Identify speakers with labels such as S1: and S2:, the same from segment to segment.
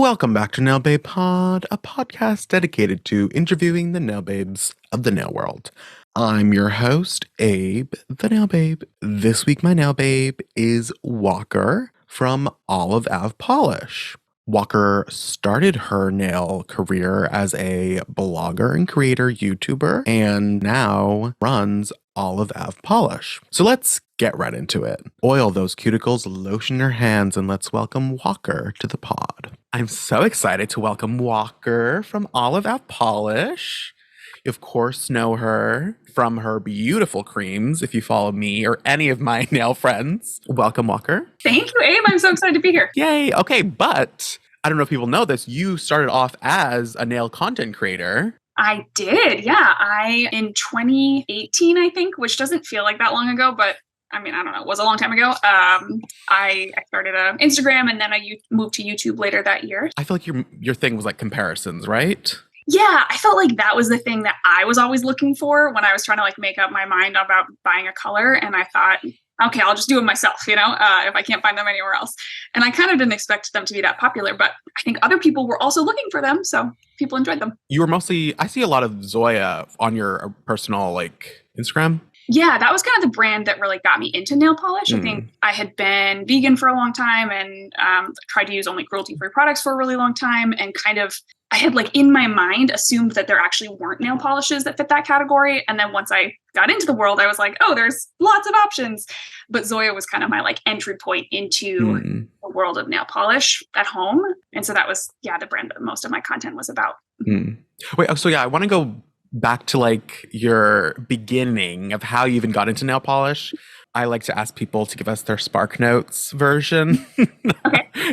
S1: Welcome back to Nail Babe Pod, a podcast dedicated to interviewing the nail babes of the nail world. I'm your host, Abe, the Nail Babe. This week, my nail babe is Walker from Olive Ave Polish. Walker started her nail career as a blogger and creator YouTuber and now runs Olive Ave Polish. So let's get right into it. Oil those cuticles, lotion your hands, and let's welcome Walker to the pod. I'm so excited to welcome Walker from Olive Ave Polish. You, of course, know her from her beautiful creams if you follow me or any of my nail friends. Welcome, Walker.
S2: Thank you, Abe. I'm so excited to be here.
S1: Yay. Okay, but I don't know if people know this. You started off as a nail content creator.
S2: I did, yeah. In 2018, I think, which doesn't feel like that long ago, but I mean, I don't know, it was a long time ago. I started an Instagram and then I moved to YouTube later that year.
S1: I feel like your thing was like comparisons, right?
S2: Yeah, I felt like that was the thing that I was always looking for when I was trying to like make up my mind about buying a color. And I thought, okay, I'll just do it myself, if I can't find them anywhere else. And I kind of didn't expect them to be that popular, but I think other people were also looking for them. So people enjoyed them.
S1: You were I see a lot of Zoya on your personal like Instagram.
S2: Yeah, that was kind of the brand that really got me into nail polish. I think I had been vegan for a long time and tried to use only cruelty-free products for a really long time. And kind of, I had like in my mind assumed that there actually weren't nail polishes that fit that category. And then once I got into the world, I was like, oh, there's lots of options. But Zoya was kind of my like entry point into the world of nail polish at home. And so that was, the brand that most of my content was about.
S1: Wait, so I want to go back to like your beginning of how you even got into nail polish. I like to ask people to give us their Spark Notes version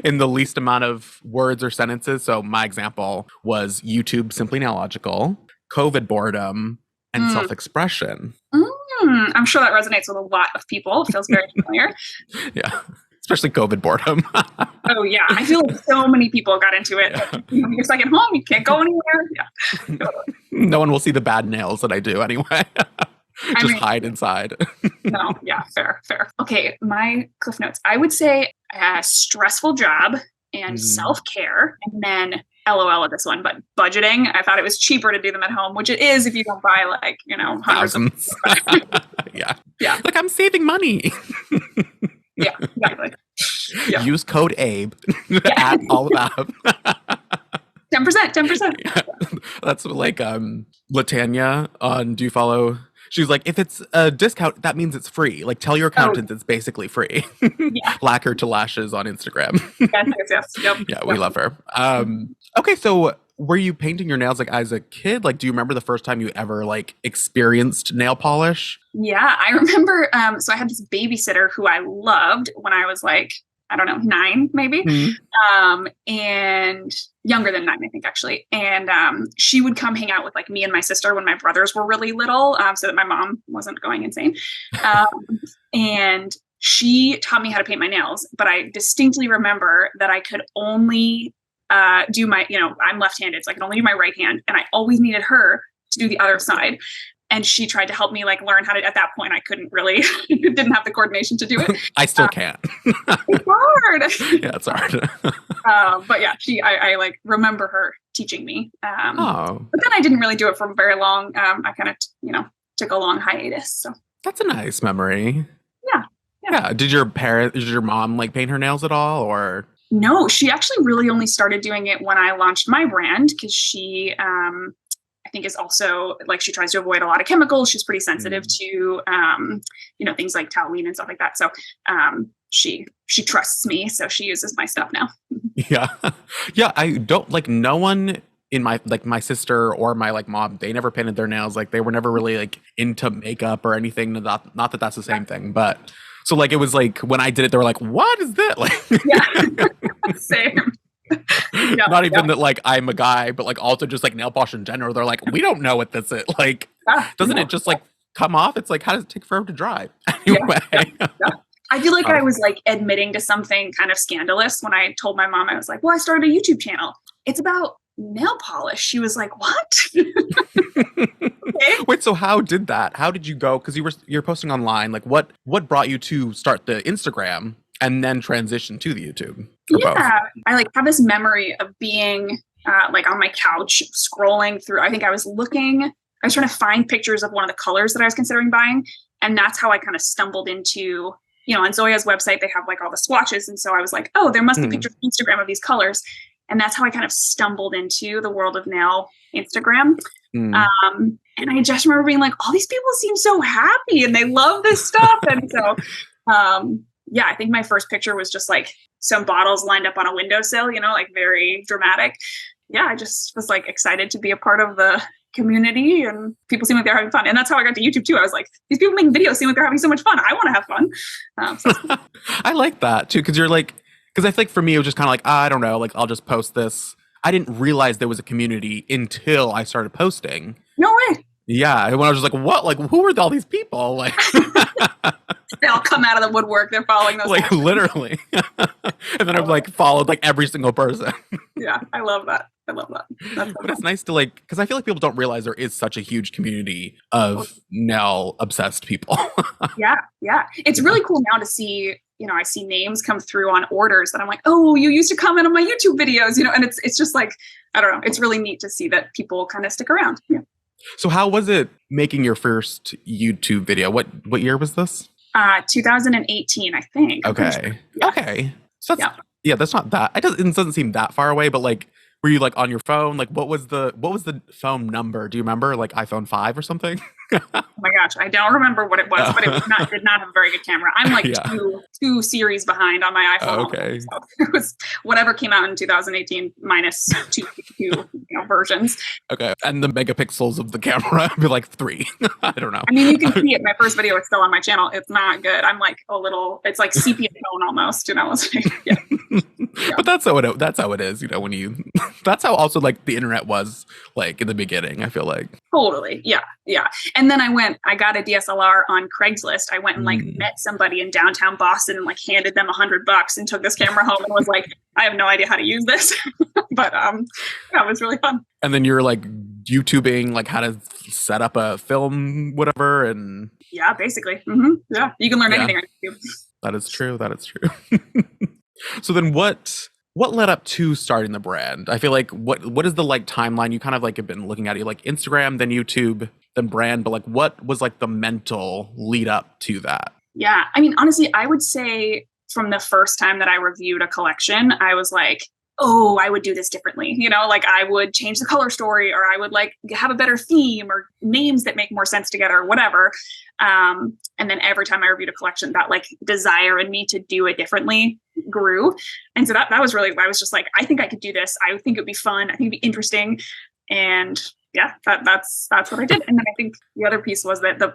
S1: in the least amount of words or sentences. So my example was YouTube Simply Nailogical, COVID boredom, and self-expression.
S2: I'm sure that resonates with a lot of people. It feels very familiar.
S1: Yeah. Especially COVID boredom.
S2: Oh, yeah. I feel like so many people got into it. Yeah. You're stuck at home. You can't go anywhere. Yeah.
S1: No one will see the bad nails that I do anyway. Just hide inside.
S2: No. Yeah. Fair. Okay. My cliff notes. I would say a stressful job and self-care. And then LOL with this one, but budgeting. I thought it was cheaper to do them at home, which it is if you don't buy like,
S1: thousands. Yeah. Like I'm saving money.
S2: Yeah, exactly. Yeah.
S1: Use code Abe at Olive Ave.
S2: 10%.
S1: Yeah. That's like Latanya on Do You Follow? She's like, if it's a discount, that means it's free. Like tell your accountant it's basically free.
S2: Yeah.
S1: Blacker to lashes on Instagram.
S2: Yes. Yep.
S1: Yeah, we love her. Okay, so were you painting your nails like as a kid? Like, do you remember the first time you ever like experienced nail polish?
S2: Yeah, I remember. So I had this babysitter who I loved when I was like, I don't know, 9 maybe, and younger than 9, I think actually. And she would come hang out with like me and my sister when my brothers were really little, so that my mom wasn't going insane. And she taught me how to paint my nails, but I distinctly remember that I could only do my, I'm left-handed, so I can only do my right hand. And I always needed her to do the other side. And she tried to help me like learn how to, at that point, I couldn't really, didn't have the coordination to do it.
S1: I still can't.
S2: It's hard.
S1: Yeah, it's hard.
S2: But yeah, I like remember her teaching me. But then I didn't really do it for very long. I kind of, took a long hiatus. So
S1: that's a nice memory.
S2: Yeah.
S1: Did your mom like paint her nails at all or?
S2: No, she actually really only started doing it when I launched my brand because she, I think is also like, she tries to avoid a lot of chemicals. She's pretty sensitive to, things like toluene and stuff like that. So she trusts me. So she uses my stuff now.
S1: Yeah. Yeah. I don't like no one in my sister or my like mom, they never painted their nails. Like they were never really like into makeup or anything. Not that that's the same thing, but so like, it was like when I did it, they were like, what is that? Like,
S2: yeah, same.
S1: Not even that like I'm a guy, but like also just like nail polish in general. They're like, we don't know what this is. Like, doesn't it just like come off? It's like, how does it take forever to dry? Anyway.
S2: Yeah. I feel like I was like admitting to something kind of scandalous when I told my mom, I was like, well, I started a YouTube channel. It's about nail polish. She was like, what? Okay.
S1: Wait, so how did that? How did you go? Because you're posting online. Like what brought you to start the Instagram and then transition to the YouTube? for both?
S2: I like have this memory of being like on my couch scrolling through. I think I was trying to find pictures of one of the colors that I was considering buying. And that's how I kind of stumbled into, on Zoya's website, they have like all the swatches. And so I was like, oh, there must be pictures on Instagram of these colors. And that's how I kind of stumbled into the world of nail Instagram. And I just remember being like, all these people seem so happy and they love this stuff. And so, I think my first picture was just like some bottles lined up on a windowsill, like very dramatic. Yeah, I just was like excited to be a part of the community, and people seem like they're having fun. And that's how I got to YouTube too. I was like, these people making videos seem like they're having so much fun. I want to have fun. So
S1: I like that too, because I think for me, it was just kind of like, I don't know, like I'll just post this. I didn't realize there was a community until I started posting.
S2: No way.
S1: Yeah. And when I was just like, what? Like, who are all these people? Like,
S2: they all come out of the woodwork. They're following those.
S1: Like, literally. And then I've like followed like every single person.
S2: Yeah. I love that. But
S1: it's nice to like, because I feel like people don't realize there is such a huge community of nail obsessed people.
S2: Yeah. It's really cool now to see, I see names come through on orders that I'm like, oh, you used to comment on my YouTube videos, and it's just like, I don't know. It's really neat to see that people kind of stick around. Yeah.
S1: So how was it making your first YouTube video? What year was this?
S2: 2018, I think.
S1: Okay.
S2: Yeah.
S1: Okay. So that's not that. It doesn't seem that far away, but like, were you like on your phone? Like, what was the phone number? Do you remember? Like iPhone 5 or something?
S2: Oh my gosh, I don't remember what it was, but it did not have a very good camera. I'm like two series behind on my iPhone.
S1: Okay.
S2: So it was whatever came out in 2018 minus two versions.
S1: Okay. And the megapixels of the camera would be like 3. I don't know.
S2: I mean, you can see it. My first video is still on my channel. It's not good. I'm like it's like sepia tone almost, It's like, yeah.
S1: But that's how it is, when you that's how also like the internet was like in the beginning, I feel like.
S2: Totally. Yeah. And then I got a DSLR on Craigslist. I went and like met somebody in downtown Boston and like handed them $100 and took this camera home and was like, I have no idea how to use this. But it was really fun.
S1: And then you're like YouTubing like how to set up a film, whatever, and
S2: yeah, basically. Mm-hmm. Yeah. You can learn anything on YouTube.
S1: That is true. So then what led up to starting the brand? I feel like what is the like timeline? You kind of like have been looking at it, like Instagram, then YouTube, then brand, but like what was like the mental lead up to that?
S2: Yeah. I mean, honestly, I would say from the first time that I reviewed a collection, I was like, oh, I would do this differently. Like I would change the color story, or I would like have a better theme or names that make more sense together or whatever. And then every time I reviewed a collection, that like desire in me to do it differently grew. And so that was really, I was just like, I think I could do this. I think it'd be fun. I think it'd be interesting. And yeah, that's what I did. And then I think the other piece was that the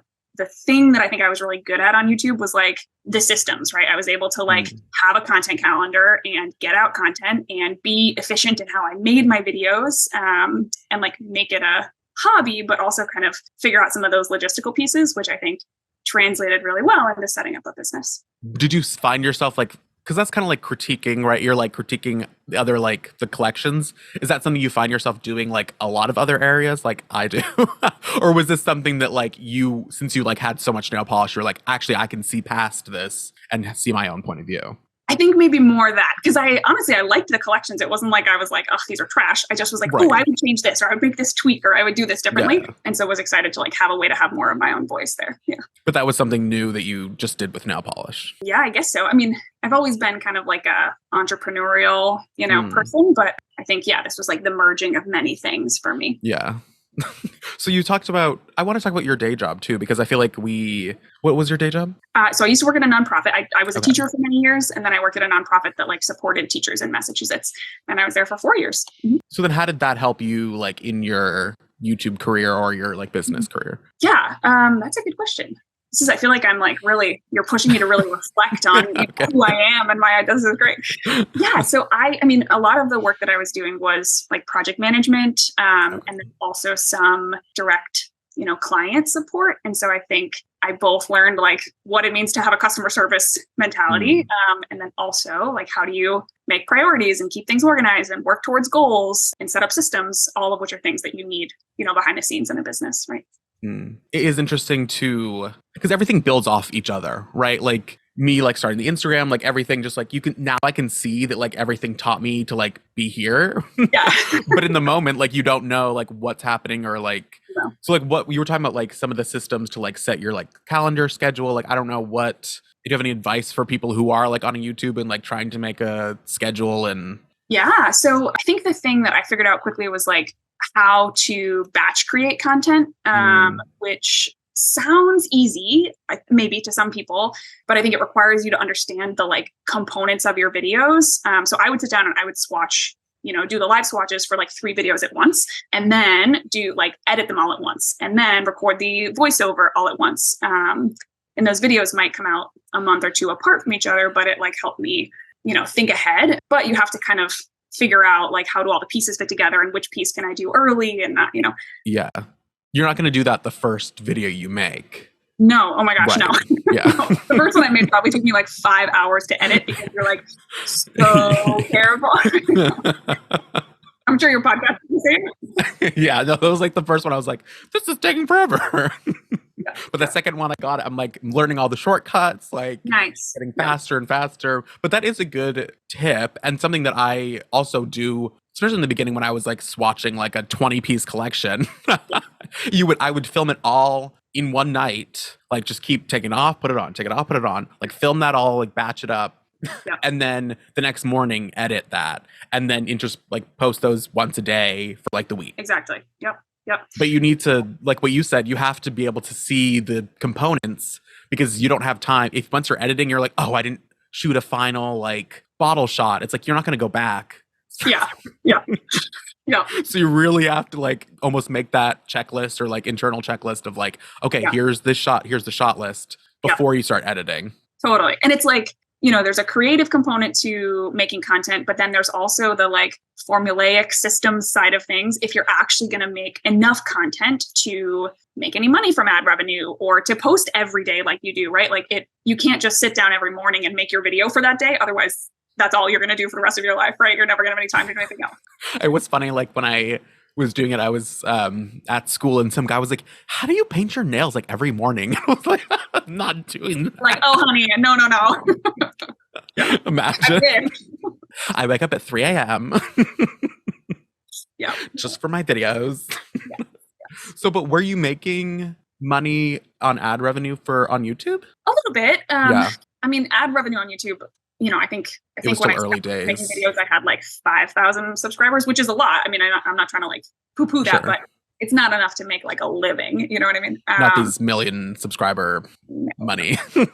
S2: thing that I think I was really good at on YouTube was like the systems, right? I was able to like have a content calendar and get out content and be efficient in how I made my videos, and like make it a hobby, but also kind of figure out some of those logistical pieces, which I think translated really well into setting up a business.
S1: Did you find yourself like, because that's kind of like critiquing, right? You're like critiquing the other, like the collections. Is that something you find yourself doing like a lot of other areas like I do? Or was this something that like since you like had so much nail polish, you're like, actually, I can see past this and see my own point of view?
S2: I think maybe more that, because I liked the collections. It wasn't like I was like, oh, these are trash. I just was like, oh, I would change this, or I would make this tweak, or I would do this differently. Yeah. And so was excited to like have a way to have more of my own voice there. Yeah.
S1: But that was something new that you just did with nail polish.
S2: Yeah, I guess so. I mean, I've always been kind of like a entrepreneurial, person, but I think, this was like the merging of many things for me.
S1: Yeah. So you talked about, I want to talk about your day job too, because I feel like what was your day job?
S2: So I used to work at a nonprofit. I was a teacher for many years, and then I worked at a nonprofit that like supported teachers in Massachusetts, and I was there for 4 years. Mm-hmm.
S1: So then how did that help you like in your YouTube career or your like business career?
S2: Yeah, that's a good question. I feel like I'm like really, you're pushing me to really reflect on who I am and this is great. Yeah. So I mean, a lot of the work that I was doing was like project management, and then also some direct, client support. And so I think I both learned like what it means to have a customer service mentality. And then also like, how do you make priorities and keep things organized and work towards goals and set up systems, all of which are things that you need, behind the scenes in a business. Right.
S1: It is interesting because everything builds off each other, right? Like me like starting the Instagram, like everything, just like I can see that like everything taught me to like be here.
S2: Yeah.
S1: But in the moment, like you don't know like what's happening or like,
S2: Yeah.
S1: so like what you were talking about, like some of the systems to like set your like calendar schedule. Like, I don't know what, do you have any advice for people who are like on a YouTube and like trying to make a schedule? And
S2: Yeah. So I think the thing that I figured out quickly was like how to batch create content, which sounds easy, maybe to some people, but I think it requires you to understand the like components of your videos. So I would sit down and I would swatch, do the live swatches for like 3 videos at once, and then do like edit them all at once, and then record the voiceover all at once. And those videos might come out a month or 2 apart from each other, but it like helped me, think ahead. But you have to kind of figure out like how do all the pieces fit together and which piece can I do early and that,
S1: Yeah. You're not going to do that the first video you make.
S2: No. Oh my gosh,
S1: right.
S2: No.
S1: Yeah.
S2: No. The first one I made probably took me like 5 hours to edit because you're like so terrible. I'm sure your podcast is the
S1: same. Yeah, no, that was like the first one. I was like, this is taking forever.
S2: Yeah.
S1: But the second one I got, I'm like learning all the shortcuts, like
S2: nice.
S1: Getting faster and faster. But that is a good tip, and something that I also do, especially in the beginning when I was like swatching like a 20-piece collection. I would film it all in one night, like just keep taking it off, put it on, take it off, put it on, like film that all, like batch it up. Yeah. And then the next morning edit that, and then just like post those once a day for like the week.
S2: Exactly. Yep.
S1: But you need to, like what you said, you have to be able to see the components, because you don't have time. If once you're editing, you're like, oh, I didn't shoot a final like bottle shot. It's like, you're not going to go back.
S2: Yeah.
S1: So you really have to like almost make that checklist or like internal checklist of like, okay, here's this shot, here's the shot list before you start editing.
S2: Totally. And it's like, there's a creative component to making content, but then there's also the like formulaic systems side of things. If you're actually going to make enough content to make any money from ad revenue or to post every day like you do, right? Like you can't just sit down every morning and make your video for that day. Otherwise, that's all you're going to do for the rest of your life, right? You're never going to have any time to do anything else.
S1: It was funny, like when I was doing it, I was at school and some guy was like, how do you paint your nails like every morning? I was like, I'm not doing that.
S2: Like, oh honey, no.
S1: Imagine. I wake up at 3 a.m.
S2: Yeah.
S1: Just for my videos.
S2: Yeah.
S1: So, but were you making money on ad revenue on YouTube?
S2: A little bit. I mean, ad revenue on YouTube, I think
S1: it was
S2: when
S1: still early days.
S2: Making videos, I had like 5,000 subscribers, which is a lot. I mean, I'm not trying to like poo-poo that, but it's not enough to make like a living. You know what I mean?
S1: Not these million subscriber money.
S2: No.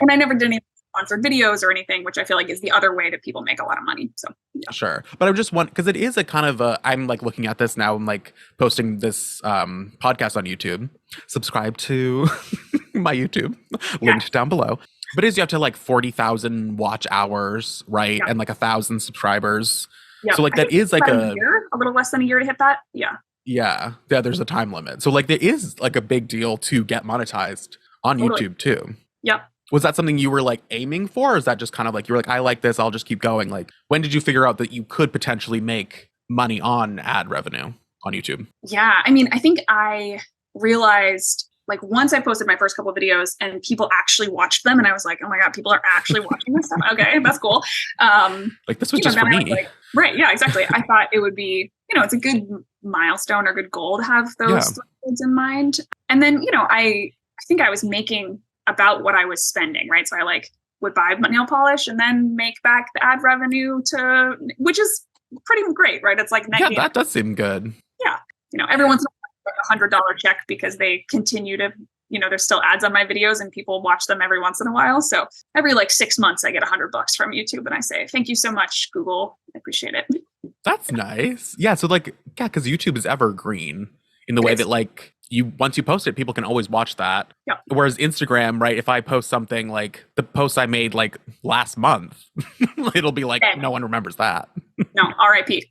S2: And I never did any sponsored videos or anything, which I feel like is the other way that people make a lot of money. So
S1: Sure. But I just want, because it is a kind of I'm like looking at this now, I'm like posting this podcast on YouTube. Subscribe to my YouTube, linked down below. But you have to like 40,000 watch hours, right? Yeah. And like 1,000 subscribers. Yeah. So like that is like
S2: a little less than a year to hit that. Yeah.
S1: Yeah. There's a time limit. So like there is like a big deal to get monetized on YouTube too.
S2: Yep.
S1: Was that something you were like aiming for? Or is that just kind of like, you were like, I like this, I'll just keep going? Like, when did you figure out that you could potentially make money on ad revenue on YouTube?
S2: Yeah. I mean, I think I realized like once I posted my first couple of videos and people actually watched them, and I was like, oh my God, people are actually watching this stuff. Okay, that's cool.
S1: Like this was just for me.
S2: Like, right. Yeah, exactly. I thought it would be, it's a good milestone or good goal to have those things in mind. And then, I think I was making about what I was spending, right? So I like would buy nail polish and then make back the ad revenue which is pretty great, right? It's like
S1: that does seem good.
S2: Yeah. Every once in a while, $100 check because they continue to, there's still ads on my videos and people watch them every once in a while. So every like 6 months, I get $100 from YouTube and I say, thank you so much, Google. I appreciate it.
S1: That's nice. Yeah. So like, because YouTube is evergreen in the way that like once you post it, people can always watch that.
S2: Yeah.
S1: Whereas Instagram, right? If I post something like the post I made like last month, it'll be like, no one remembers that.
S2: No, RIP.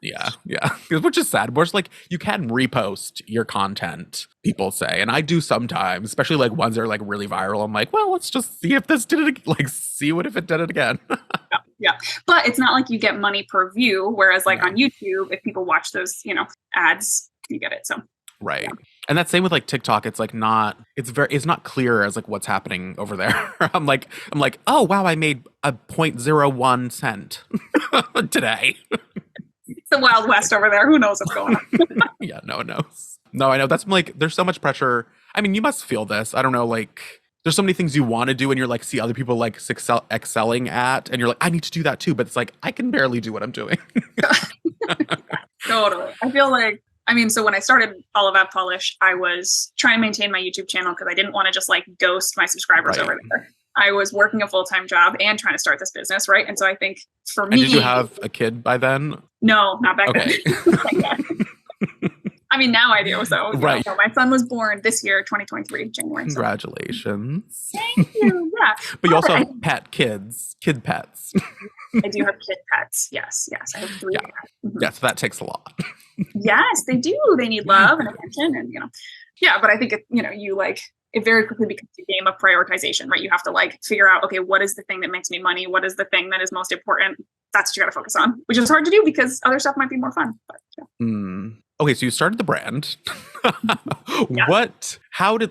S2: Yeah.
S1: Yeah. Which is sad. Whereas like you can repost your content, people say. And I do sometimes, especially like ones that are like really viral. I'm like, well, let's just see if this did it. Like, see if it did it again.
S2: Yeah. But it's not like you get money per view. Whereas like on YouTube, if people watch those, ads, you get it. So.
S1: Right. And that's same with like TikTok. It's like it's not clear as like what's happening over there. I'm like, oh wow, I made a 0.01 cent today.
S2: It's the Wild West over there. Who knows what's going on?
S1: Yeah, no one knows. No, I know. That's like, there's so much pressure. I mean, you must feel this. I don't know, like, there's so many things you want to do and you're like, see other people like excelling at, and you're like, I need to do that too. But it's like, I can barely do what I'm doing.
S2: Totally. I feel like, so when I started Olive Ave Polish, I was trying to maintain my YouTube channel because I didn't want to just like ghost my subscribers over there. I was working a full-time job and trying to start this business, right? And so I think for me...
S1: And did you have a kid by then?
S2: No, not back then. Now I do. So
S1: right.
S2: My son was born this year, 2023, January. So.
S1: Congratulations.
S2: Thank you. Yeah.
S1: But you also have kid pets.
S2: I do have kid pets. Yes. I have 3 cats. Mm-hmm.
S1: Yeah, so that takes a lot.
S2: Yes, they do. They need love and attention and, yeah, but I think, it very quickly becomes a game of prioritization, right? You have to like figure out, okay, what is the thing that makes me money? What is the thing that is most important? That's what you got to focus on, which is hard to do because other stuff might be more fun. But, yeah.
S1: Okay, so you started the brand.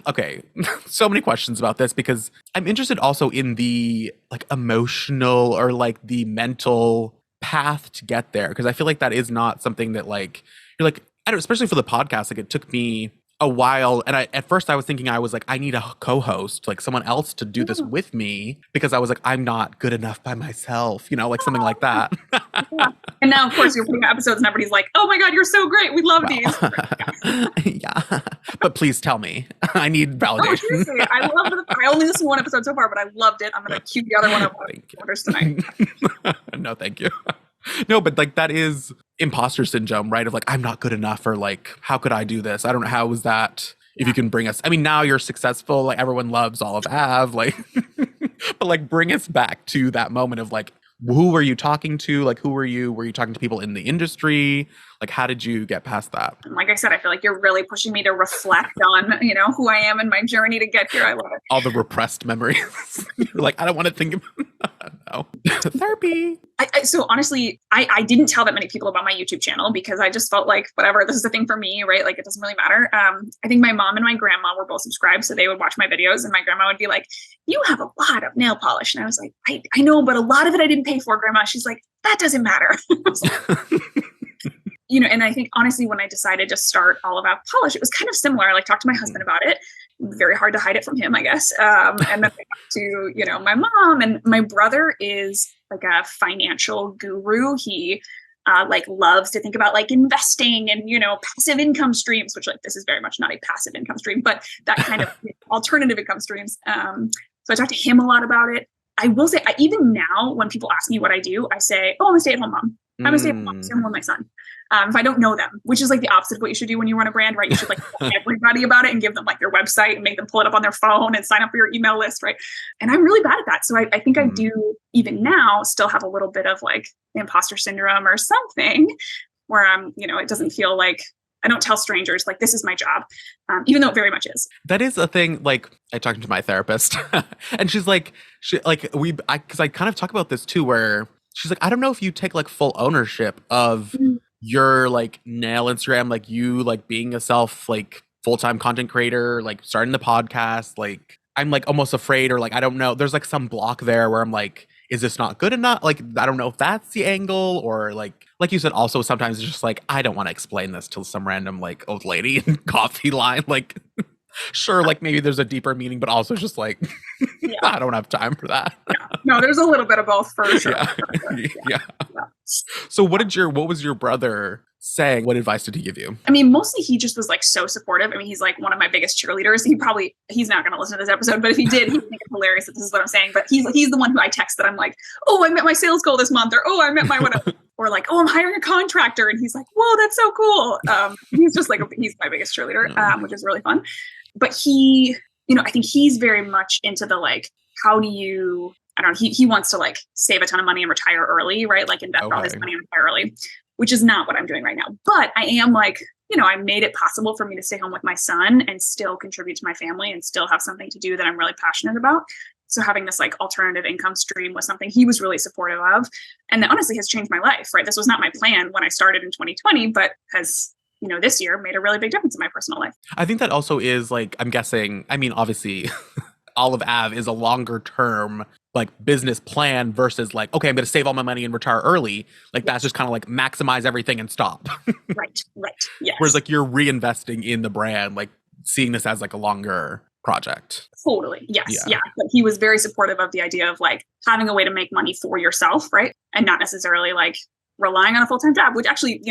S1: Okay, so many questions about this because I'm interested also in the like emotional or like the mental path to get there. Because I feel like that is not something that like, you're like, I don't, especially for the podcast, like it took me a while. And at first I was thinking I need a co-host, like someone else to do this with me because I was like, I'm not good enough by myself, like something like that.
S2: Yeah. And now, of course, you're putting out episodes and everybody's like, oh my God, you're so great. We love these.
S1: Yeah. But please tell me. I need validation.
S2: Seriously, I loved it. I only listened to one episode so far, but I loved it. I'm going to cue the other one up tonight.
S1: No, thank you. No, but like that is imposter syndrome, right? Of like, I'm not good enough, or like, how could I do this? I don't know. How is that? If you can bring us, now you're successful. Like everyone loves Olive Ave, like, but like bring us back to that moment of like, who were you talking to? Like, who were you? Were you talking to people in the industry? Like, how did you get past that?
S2: Like I said, I feel like you're really pushing me to reflect on, who I am and my journey to get here. I love it.
S1: All the repressed memories. You're like, I don't want to think about no. Therapy.
S2: So honestly, I didn't tell that many people about my YouTube channel because I just felt like, whatever, this is the thing for me, right? Like, it doesn't really matter. I think my mom and my grandma were both subscribed, so they would watch my videos and my grandma would be like, you have a lot of nail polish. And I was like, I know, but a lot of it I didn't pay for, Grandma. She's like, that doesn't matter. And I think honestly, when I decided to start Olive Ave Polish, it was kind of similar. I like talked to my husband about it. Very hard to hide it from him, I guess. And then I talked to, my mom, and my brother is like a financial guru. He loves to think about like investing and, passive income streams, which like this is very much not a passive income stream, but that kind of alternative income streams. So I talked to him a lot about it. I will say, even now, when people ask me what I do, I say, oh, I'm a stay-at-home mom. I'm a stay-at-home mom. I'm with my son. If I don't know them, which is like the opposite of what you should do when you run a brand, right? You should like tell everybody about it and give them like your website and make them pull it up on their phone and sign up for your email list, right? And I'm really bad at that. So I think I do, even now, still have a little bit of like imposter syndrome or something where I'm, it doesn't feel like I don't tell strangers like this is my job, even though it very much is.
S1: That is a thing. Like I talked to my therapist and she's like, because I kind of talk about this too, where she's like, I don't know if you take like full ownership of your like nail Instagram, like you like being a full-time content creator, like starting the podcast. Like I'm like almost afraid, or like I don't know. There's like some block there where I'm like, is this not good enough? Like I don't know if that's the angle, or like you said, also sometimes it's just like I don't want to explain this to some random like old lady in coffee line. Like sure, like maybe there's a deeper meaning, but also just like I don't have time for that.
S2: No, there's a little bit of both for sure.
S1: Yeah. So what was your brother saying? What advice did he give you?
S2: Mostly he just was like so supportive. He's like one of my biggest cheerleaders. He's not going to listen to this episode, but if he did, he would think it's hilarious that this is what I'm saying. But he's the one who I text that I'm like, oh, I met my sales goal this month, or oh, I met my whatever, or like, oh, I'm hiring a contractor, and he's like, whoa, that's so cool. He's just like he's my biggest cheerleader, which is really fun. But he, I think he's very much into the like, how do you? I don't know. He wants to like save a ton of money and retire early, right? Like invest all his money and retire early, which is not what I'm doing right now. But I am like, I made it possible for me to stay home with my son and still contribute to my family and still have something to do that I'm really passionate about. So having this like alternative income stream was something he was really supportive of. And that honestly has changed my life, right? This was not my plan when I started in 2020, but has, this year made a really big difference in my personal life.
S1: I think that also is like, I'm guessing, I mean, obviously Olive Ave is a longer term like business plan versus like, okay, I'm going to save all my money and retire early. Like that's just kind of like maximize everything and stop.
S2: Right. Yes.
S1: Whereas like you're reinvesting in the brand, like seeing this as like a longer project.
S2: Totally. Yes. Yeah. But he was very supportive of the idea of like having a way to make money for yourself, right? And not necessarily like relying on a full-time job, which actually,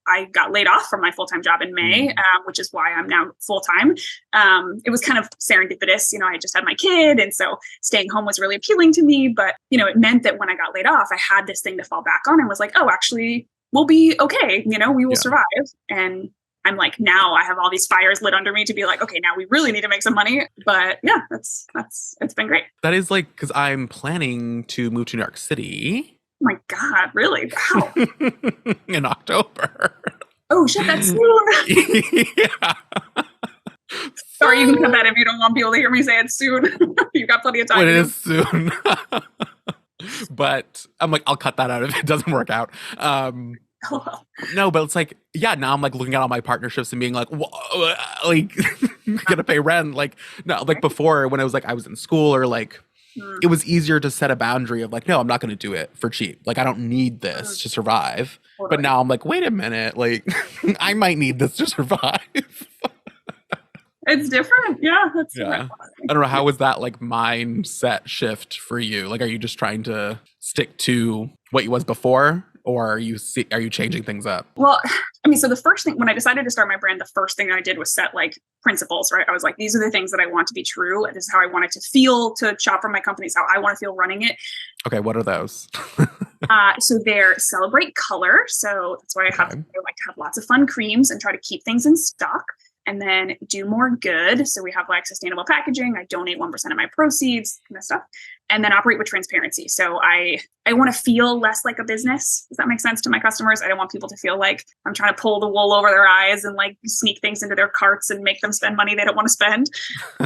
S2: I got laid off from my full-time job in May, which is why I'm now full-time. It was kind of serendipitous. I just had my kid. And so staying home was really appealing to me. But, it meant that when I got laid off, I had this thing to fall back on and was like, oh, actually, we'll be okay. We will survive. And I'm like, now I have all these fires lit under me to be like, okay, now we really need to make some money. But yeah, it's been great.
S1: That is like, because I'm planning to move to New York City.
S2: Oh my God, really? Wow.
S1: In October.
S2: Oh shit, that's soon.
S1: Yeah.
S2: Sorry, you can cut that if you don't want people to hear me say it soon. You've got plenty of time.
S1: But it is soon. But I'm like, I'll cut that out if it doesn't work out. No, but it's like, yeah, now I'm like looking at all my partnerships and being like, like, gonna pay rent. Like, no, like before when I was like, I was in school or like, it was easier to set a boundary of like, no, I'm not going to do it for cheap. Like, I don't need this to survive. Totally. But now I'm like, wait a minute, like, I might need this to survive.
S2: It's different. Yeah, that's different.
S1: I don't know. How was that like mindset shift for you? Like, are you just trying to stick to what you was before? Or are you changing things up?
S2: Well, I mean, so the first thing, when I decided to start my brand, the first thing I did was set like principles, right? I was like, these are the things that I want to be true. This is how I want it to feel to shop for my company. It's how I want to feel running it.
S1: Okay, what are those?
S2: So they're celebrate color. So that's why I like to have lots of fun creams and try to keep things in stock. And then do more good. So we have like sustainable packaging. I donate 1% of my proceeds, kind of stuff. And then operate with transparency. So I want to feel less like a business. Does that make sense to my customers? I don't want people to feel like I'm trying to pull the wool over their eyes and like sneak things into their carts and make them spend money they don't want to spend.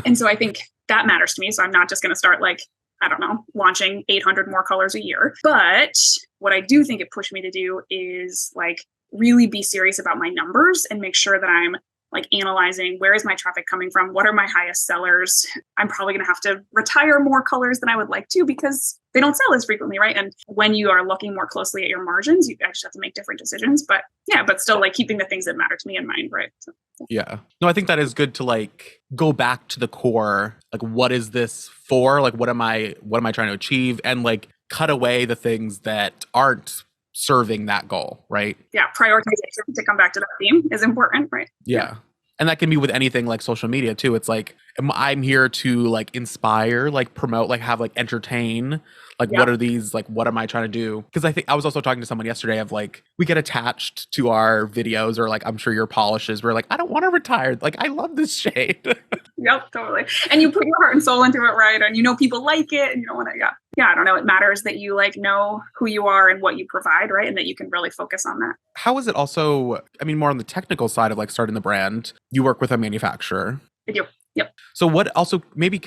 S2: And so I think that matters to me. So I'm not just going to start like, I don't know, launching 800 more colors a year. But what I do think it pushed me to do is like really be serious about my numbers and make sure that I'm like analyzing where is my traffic coming from? What are my highest sellers? I'm probably going to have to retire more colors than I would like to because they don't sell as frequently, right? And when you are looking more closely at your margins, you actually have to make different decisions. But yeah, but still like keeping the things that matter to me in mind, right? So,
S1: yeah. No, I think that is good to like go back to the core. Like, what is this for? Like, what am I trying to achieve? And like cut away the things that aren't serving that goal, right?
S2: Yeah, prioritization, to come back to that theme, is important, right?
S1: Yeah. And that can be with anything like social media too. It's like, I'm here to like inspire, like promote, like have like entertain. Like, what are these, like, what am I trying to do? Because I think I was also talking to someone yesterday of like, we get attached to our videos or like, I'm sure your polishes. We're like, I don't want to retire. Like, I love this shade.
S2: Yep, totally. And you put your heart and soul into it, right? And people like it and you don't want to, yeah, I don't know. It matters that you like know who you are and what you provide, right? And that you can really focus on that.
S1: How is it also, I mean, more on the technical side of like starting the brand, you work with a manufacturer.
S2: I do. Yep.
S1: So what also, maybe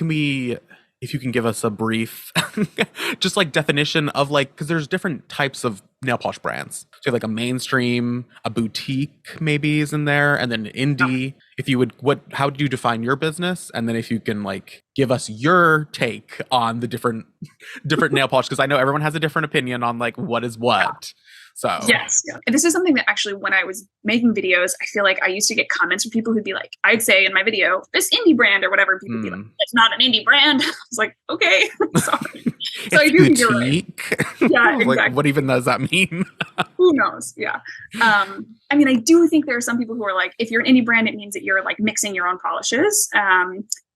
S1: if you can give us a brief, just like definition of like, because there's different types of nail polish brands. So you have like a mainstream, a boutique maybe is in there, and then indie. If you would, how do you define your business? And then if you can like give us your take on the different nail polish, because I know everyone has a different opinion on like what is what. So
S2: yes, and this is something that actually, when I was making videos, I feel like I used to get comments from people who'd be like, I'd say in my video, this indie brand or whatever, and people would be like, it's not an indie brand. I was like, okay, sorry. So I do think you're right. Yeah, exactly.
S1: Like, what even does that mean?
S2: Who knows? Yeah. I mean, I do think there are some people who are like, if you're an indie brand, it means that you're like mixing your own polishes,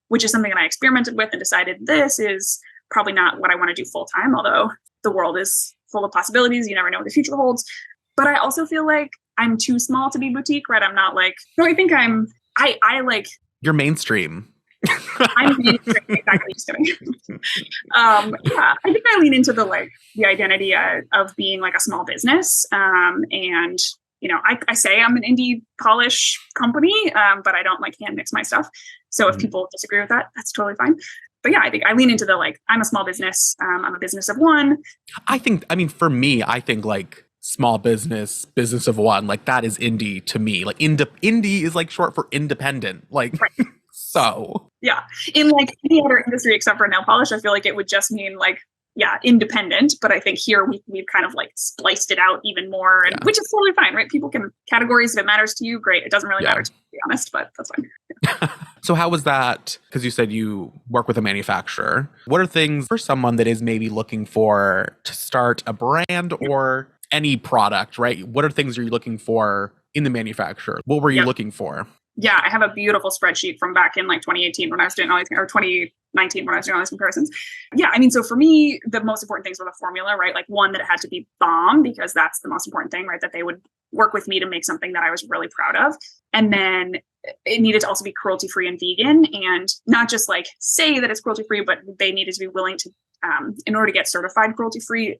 S2: which is something that I experimented with and decided this is probably not what I want to do full time, although the world is full of possibilities. You never know what the future holds. But I also feel like I'm too small to be boutique, right? I'm not like, no, I think I like.
S1: You're mainstream.
S2: I'm mainstream, exactly. Just kidding. Yeah, I think I lean into the identity of being like a small business. And, I say I'm an indie polish company, but I don't like hand mix my stuff. So if people disagree with that, that's totally fine. But yeah, I think I lean into I'm a small business. I'm a business of one.
S1: For me, I think like small business of one. Like that is indie to me. Like indie is like short for independent. Like
S2: Right.
S1: so.
S2: Yeah. In like any other industry except for nail polish, I feel like it would just mean like, yeah, independent. But I think here we've kind of like spliced it out even more, and which is totally fine, right? People can categories. If it matters to you, great. It doesn't really matter to me, to be honest, but that's fine.
S1: So how was that? Because you said you work with a manufacturer. What are things for someone that is maybe looking for to start a brand or any product, right? What are things you're looking for in the manufacturer? What were you looking for?
S2: Yeah, I have a beautiful spreadsheet from back in like 2018 when I was doing all these, or 2019 when I was doing all these comparisons. Yeah, I mean, so for me, the most important things were the formula, right? Like one, that it had to be bomb, because that's the most important thing, right? That they would work with me to make something that I was really proud of. And then it needed to also be cruelty-free and vegan, and not just like say that it's cruelty-free, but they needed to be willing to, in order to get certified cruelty-free,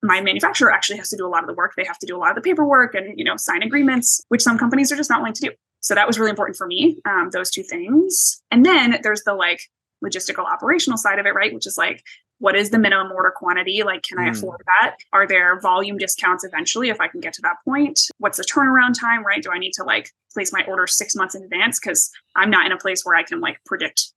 S2: my manufacturer actually has to do a lot of the work. They have to do a lot of the paperwork and, sign agreements, which some companies are just not willing to do. So that was really important for me, those two things. And then there's the like logistical operational side of it, right? Which is like, what is the minimum order quantity? Like, can I afford that? Are there volume discounts eventually if I can get to that point? What's the turnaround time, right? Do I need to like place my order 6 months in advance? Because I'm not in a place where I can like predict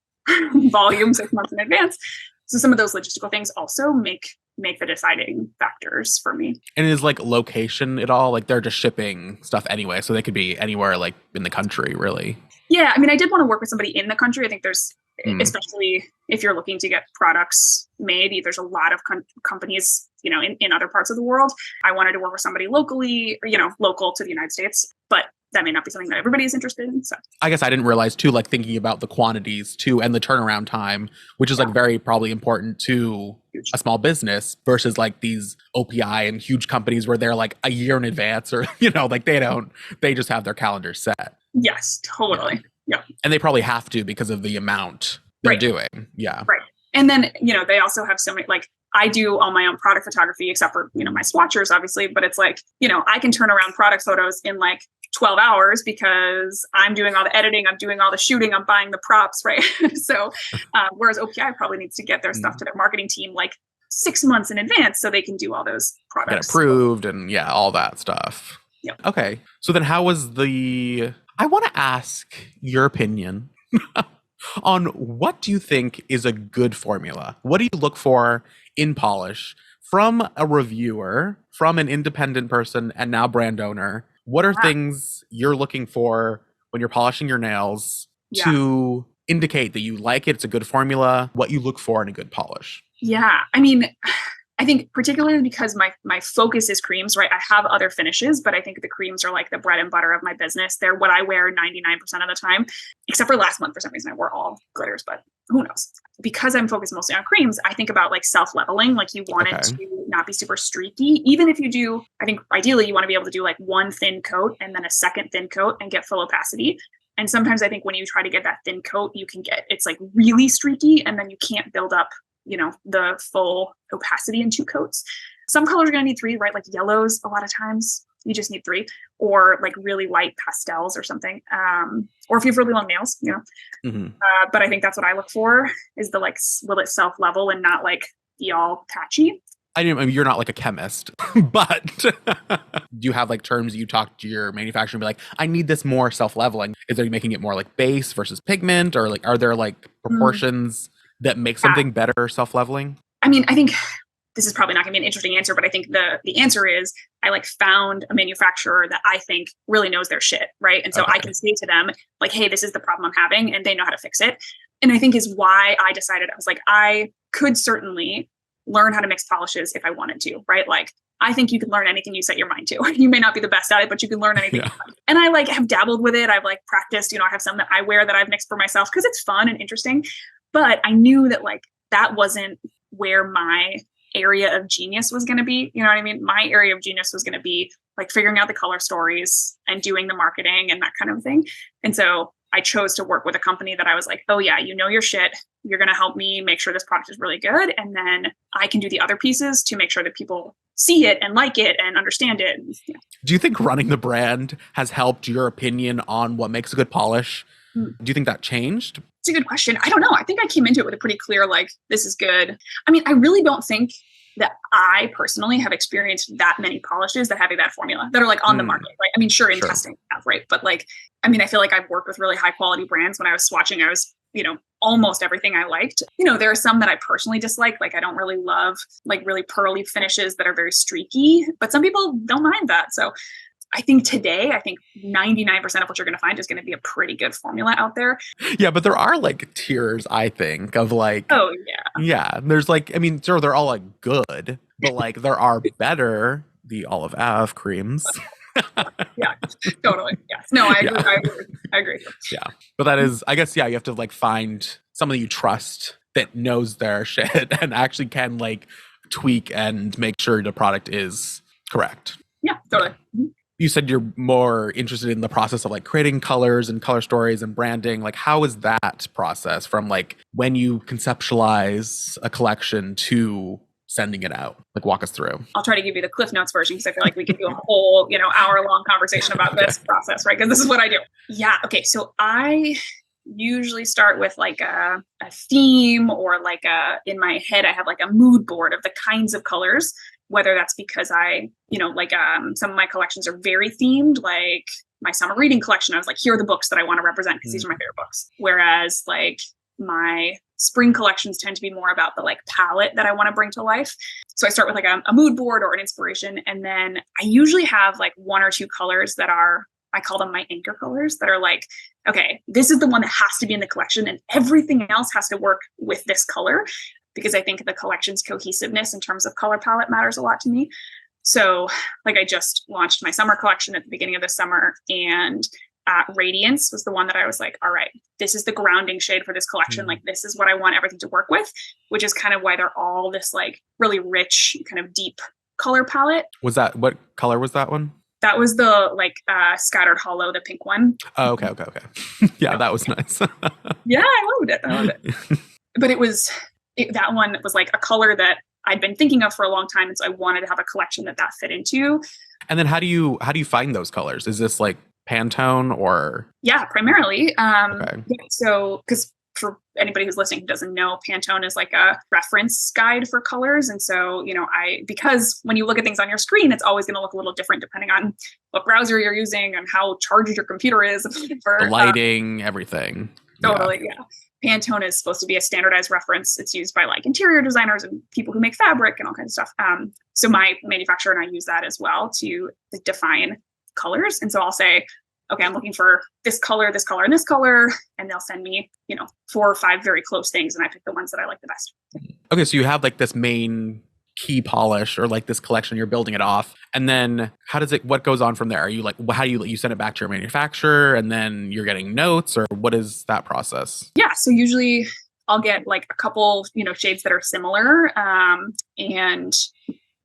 S2: volume 6 months in advance. So some of those logistical things also make the deciding factors for me.
S1: And is like location at all? Like they're just shipping stuff anyway, so they could be anywhere like in the country, really.
S2: Yeah, I mean, I did want to work with somebody in the country. I think there's, especially if you're looking to get products made, there's a lot of companies, in other parts of the world. I wanted to work with somebody locally, local to the United States, but that may not be something that everybody is interested in. So
S1: I guess I didn't realize too, like thinking about the quantities too, and the turnaround time, which is like very probably important to a small business versus like these OPI and huge companies where they're like a year in advance, or, like they just have their calendar set.
S2: Yes, totally. Yeah.
S1: And they probably have to because of the amount they're doing. Yeah.
S2: Right. And then, they also have so many, like, I do all my own product photography, except for, my swatchers, obviously. But it's like, I can turn around product photos in like 12 hours because I'm doing all the editing, I'm doing all the shooting, I'm buying the props, right? So, whereas OPI probably needs to get their stuff to their marketing team like 6 months in advance so they can do all those products.
S1: Get approved and all that stuff.
S2: Yeah.
S1: Okay. So then how was I want to ask your opinion on what do you think is a good formula? What do you look for in polish from a reviewer, from an independent person, and now brand owner? What are things you're looking for when you're polishing your nails to indicate that you like it, it's a good formula, what you look for in a good polish? Yeah.
S2: I mean, I think particularly because my focus is creams, right? I have other finishes, but I think the creams are like the bread and butter of my business. They're what I wear 99% of the time, except for last month. For some reason, I wore all glitters, but who knows? Because I'm focused mostly on creams, I think about like self-leveling. Like you want it to not be super streaky. Even if you do, I think ideally you want to be able to do like one thin coat and then a second thin coat and get full opacity. And sometimes I think when you try to get that thin coat, it's like really streaky, and then you can't build up the full opacity in 2 coats. Some colors are going to need 3, right? Like yellows, a lot of times you just need 3, or like really light pastels or something. Or if you have really long nails, but I think that's what I look for, is the like, will it self level and not like be all patchy?
S1: I mean, you're not like a chemist, but do you have like terms you talk to your manufacturer and be like, I need this more self-leveling? Is there making it more like base versus pigment, or like, are there like proportions that make something better self-leveling?
S2: I mean, I think this is probably not going to be an interesting answer, but I think the answer is I like found a manufacturer that I think really knows their shit, right? And so I can say to them like, hey, this is the problem I'm having, and they know how to fix it. And I think is why I decided, I was like, I could certainly learn how to mix polishes if I wanted to, right? Like, I think you can learn anything you set your mind to. You may not be the best at it, but you can learn anything. Yeah. And I like have dabbled with it. I've like practiced, I have some that I wear that I've mixed for myself because it's fun and interesting. But I knew that like that wasn't where my area of genius was going to be. You know what I mean? My area of genius was going to be like figuring out the color stories and doing the marketing and that kind of thing. And so I chose to work with a company that I was like, oh yeah, you know your shit. You're going to help me make sure this product is really good. And then I can do the other pieces to make sure that people see it and like it and understand it. Yeah.
S1: Do you think running the brand has helped your opinion on what makes a good polish? Do you think that changed?
S2: It's a good question. I don't know. I think I came into it with a pretty clear, like, this is good. I mean, I really don't think that I personally have experienced that many polishes that have a bad formula that are like on the market. Like, I mean, sure, in testing, right? But like, I mean, I feel like I've worked with really high quality brands. When I was swatching, I was, almost everything I liked. There are some that I personally dislike. Like, I don't really love like really pearly finishes that are very streaky, but some people don't mind that. So I think 99% of what you're going to find is going to be a pretty good formula out there.
S1: Yeah, but there are like tiers, I think, of like,
S2: oh yeah.
S1: Yeah, there's like, I mean, sure, they're all like good, but like there are better, the Olive Ave creams.
S2: Yeah, totally. Yes. No, I agree. Yeah. I agree.
S1: Yeah. But that is, I guess, yeah, you have to like find somebody you trust that knows their shit and actually can like tweak and make sure the product is correct.
S2: Yeah, totally. Mm-hmm.
S1: You said you're more interested in the process of like creating colors and color stories and branding. Like, how is that process from like when you conceptualize a collection to sending it out? Like, walk us through.
S2: I'll try to give you the Cliff Notes version because I feel like we could do a whole, hour-long conversation about this process, right? Because this is what I do. Yeah. Okay. So I usually start with like a theme or like in my head, I have like a mood board of the kinds of colors. Whether that's because I, some of my collections are very themed, like my summer reading collection, I was like, here are the books that I want to represent because these are my favorite books. Whereas like my spring collections tend to be more about the like palette that I want to bring to life. So I start with like a mood board or an inspiration. And then I usually have like one or two colors that are, I call them my anchor colors, that are like, okay, this is the one that has to be in the collection and everything else has to work with this color. Because I think the collection's cohesiveness in terms of color palette matters a lot to me. So like I just launched my summer collection at the beginning of the summer, and Radiance was the one that I was like, all right, this is the grounding shade for this collection. Like, this is what I want everything to work with, which is kind of why they're all this like really rich, kind of deep color palette.
S1: What color was that one?
S2: That was the like Scattered Hollow, the pink one.
S1: Oh, okay. Yeah, that was nice.
S2: Yeah, I loved it. But that one was like a color that I'd been thinking of for a long time. And so I wanted to have a collection that fit into.
S1: And then how do you find those colors? Is this like Pantone or? Yeah,
S2: primarily. Okay. So, because for anybody who's listening who doesn't know, Pantone is like a reference guide for colors. And so, because when you look at things on your screen, it's always going to look a little different depending on what browser you're using and how charged your computer is. For
S1: the lighting, everything.
S2: Totally, yeah. Pantone is supposed to be a standardized reference. It's used by like interior designers and people who make fabric and all kinds of stuff. So my manufacturer and I use that as well to define colors. And so I'll say, okay, I'm looking for this color, and this color. And they'll send me, 4 or 5 very close things. And I pick the ones that I like the best.
S1: Okay. So you have like this main key polish or like this collection, you're building it off. And then what goes on from there? Are you like, how do you send it back to your manufacturer and then you're getting notes, or what is that process?
S2: Yeah. So usually I'll get like a couple, shades that are similar, and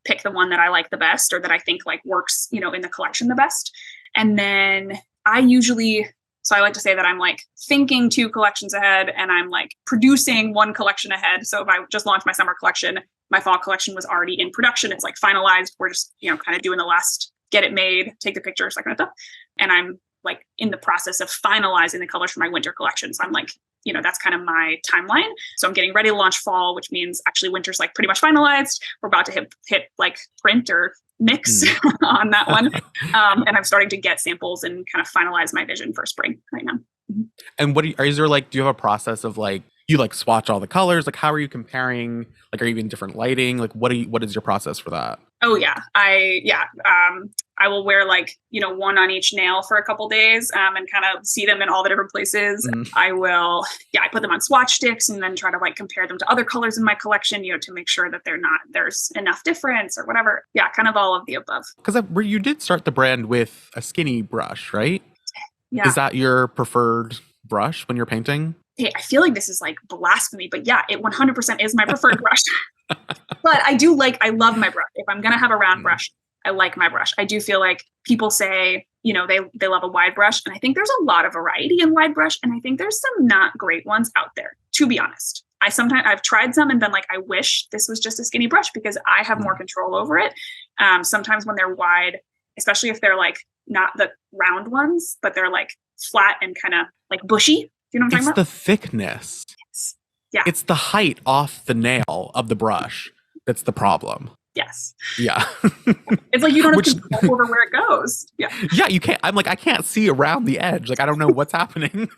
S2: pick the one that I like the best or that I think like works, in the collection the best. And then I like to say that I'm like thinking 2 collections ahead and I'm like producing 1 collection ahead. So if I just launched my summer collection, my fall collection was already in production. It's like finalized. We're just, kind of doing the last, get it made, take the pictures, that kind of stuff. And I'm like in the process of finalizing the colors for my winter collection. So I'm like, that's kind of my timeline. So I'm getting ready to launch fall, which means actually winter's like pretty much finalized. We're about to hit like print or mix on that one. And I'm starting to get samples and kind of finalize my vision for spring right now. Mm-hmm.
S1: And do you have a process of like, you like swatch all the colors? Like, how are you comparing? Like, are you in different lighting? Like, what is your process for that?
S2: Oh yeah. I will wear like, one on each nail for a couple days, and kind of see them in all the different places. I put them on swatch sticks and then try to like compare them to other colors in my collection, to make sure that there's enough difference or whatever. Yeah. Kind of all of the above.
S1: Because you did start the brand with a skinny brush, right?
S2: Yeah.
S1: Is that your preferred brush when you're painting?
S2: Hey, I feel like this is like blasphemy, but yeah, it 100% is my preferred brush. But I love my brush. If I'm going to have a round brush, I like my brush. I do feel like people say, they love a wide brush. And I think there's a lot of variety in wide brush. And I think there's some not great ones out there, to be honest. I've tried some and been like, I wish this was just a skinny brush because I have more control over it. Sometimes when they're wide, especially if they're like not the round ones, but they're like flat and kind of like bushy. You know what I'm talking about?
S1: It's the thickness.
S2: Yes. Yeah.
S1: It's the height off the nail of the brush. That's the problem.
S2: Yes.
S1: Yeah.
S2: It's like you don't have control over where it goes. Yeah.
S1: Yeah, you can't. I'm like, I can't see around the edge. Like, I don't know what's happening.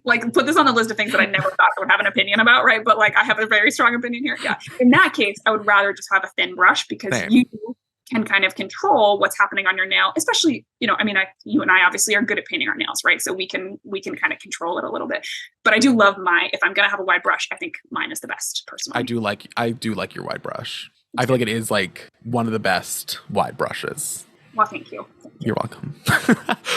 S2: Like, put this on the list of things that I never thought I would have an opinion about, right? But like, I have a very strong opinion here. Yeah. In that case, I would rather just have a thin brush because
S1: Same.
S2: you can kind of control what's happening on your nail, especially, you and I obviously are good at painting our nails, right? So we can kind of control it a little bit. But I do love if I'm going to have a wide brush, I think mine is the best personally.
S1: I do like your wide brush. I feel like it is like one of the best wide brushes.
S2: Well, thank you.
S1: You're welcome.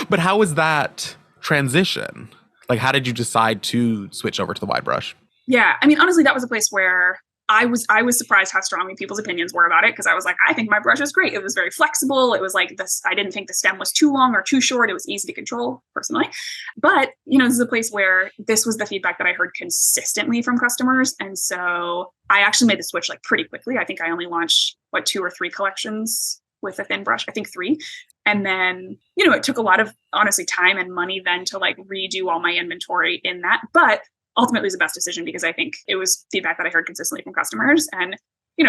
S1: But how was that transition? Like, how did you decide to switch over to the wide brush?
S2: Yeah. I mean, honestly, that was a place where I was surprised how strongly people's opinions were about it. Cause I was like, I think my brush is great. It was very flexible. It was like this, I didn't think the stem was too long or too short. It was easy to control personally. But, this is a place where this was the feedback that I heard consistently from customers. And so I actually made the switch like pretty quickly. I think I only launched 2 or 3 collections with a thin brush. I think 3. And then, it took a lot of honestly time and money then to like redo all my inventory in that. But ultimately it was the best decision because I think it was feedback that I heard consistently from customers. And,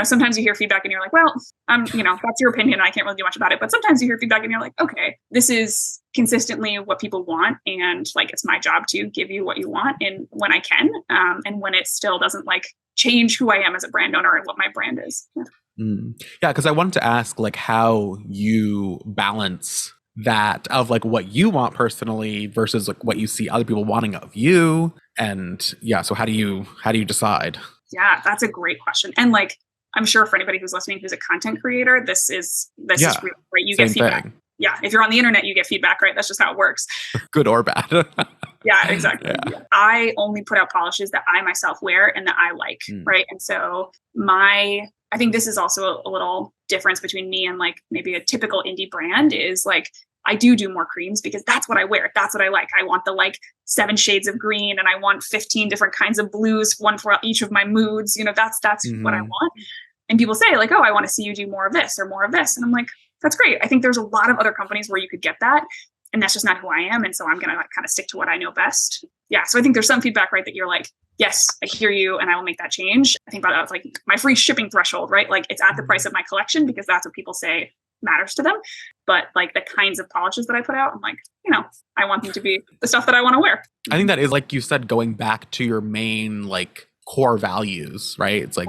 S2: sometimes you hear feedback and you're like, well, that's your opinion. I can't really do much about it. But sometimes you hear feedback and you're like, okay, this is consistently what people want. And like, it's my job to give you what you want and when I can. And when it still doesn't like change who I am as a brand owner and what my brand is. Yeah.
S1: Yeah, because I wanted to ask like how you balance that of like what you want personally versus like what you see other people wanting of you. And yeah, so how do you decide?
S2: Yeah, that's a great question. And like, I'm sure for anybody who's listening who's a content creator, this is real, right? You get feedback. Thing. Yeah, if you're on the internet, you get feedback, right? That's just how it works.
S1: Good or bad.
S2: Yeah, exactly. Yeah. I only put out polishes that I myself wear and that I like, right? And so I think this is also a little difference between me and like maybe a typical indie brand is like, I do more creams because that's what I wear. That's what I like. I want the like 7 shades of green and I want 15 different kinds of blues, one for each of my moods. That's what I want. And people say like, oh, I want to see you do more of this or more of this. And I'm like, that's great. I think there's a lot of other companies where you could get that. And that's just not who I am. And so I'm going to like kind of stick to what I know best. Yeah. So I think there's some feedback, right, that you're like, yes, I hear you and I will make that change. I think about that as like my free shipping threshold, right? Like it's at the price of my collection because that's what people say matters to them. But like the kinds of polishes that I put out, I'm like, I want them to be the stuff that I want to wear.
S1: I think that is, like you said, going back to your main like core values, right? It's like,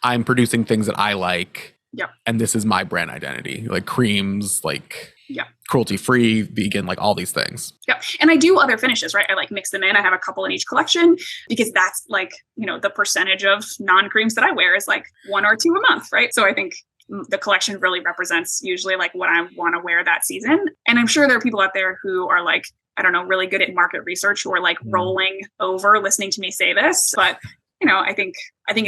S1: I'm producing things that I like.
S2: Yep.
S1: And this is my brand identity, like creams, like
S2: yep.
S1: cruelty-free, vegan, like all these things.
S2: Yep. And I do other finishes, right? I like mix them in. I have a couple in each collection because that's like, the percentage of non-creams that I wear is like 1 or 2 a month, right? So I think the collection really represents usually like what I want to wear that season. And I'm sure there are people out there who are like, I don't know, really good at market research who are like rolling over listening to me say this, but I think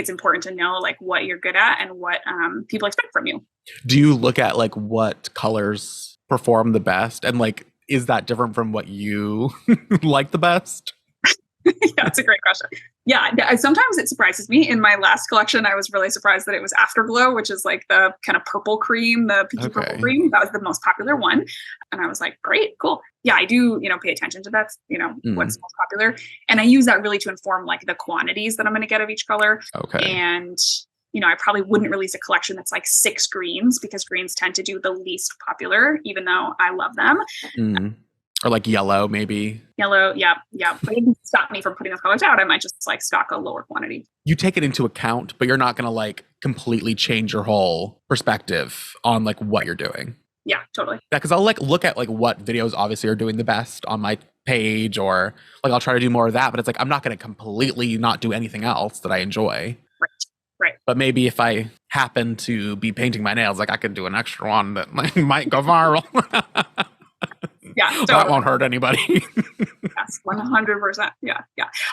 S2: it's important to know like what you're good at and what people expect from you.
S1: Do you look at like what colors perform the best? And like, is that different from what you like the best?
S2: Yeah, that's a great question. Yeah, sometimes it surprises me. In my last collection, I was really surprised that it was Afterglow, which is like the kind of purple cream, the peachy purple cream. That was the most popular one. And I was like, great, cool. Yeah, I do, pay attention to that, what's most popular. And I use that really to inform like the quantities that I'm going to get of each color.
S1: Okay.
S2: And, I probably wouldn't release a collection that's like 6 greens because greens tend to do the least popular, even though I love them.
S1: Or like yellow, maybe.
S2: Yellow, yeah. But it didn't stop me from putting those colors out. I might just like stock a lower quantity.
S1: You take it into account, but you're not going to like completely change your whole perspective on like what you're doing.
S2: Yeah, totally.
S1: Yeah, because I'll like look at like what videos obviously are doing the best on my page, or like I'll try to do more of that. But it's like I'm not going to completely not do anything else that I enjoy.
S2: Right.
S1: But maybe if I happen to be painting my nails, like I could do an extra one that might go viral.
S2: Yeah, totally.
S1: That won't hurt anybody.
S2: Yes, 100%. Yeah.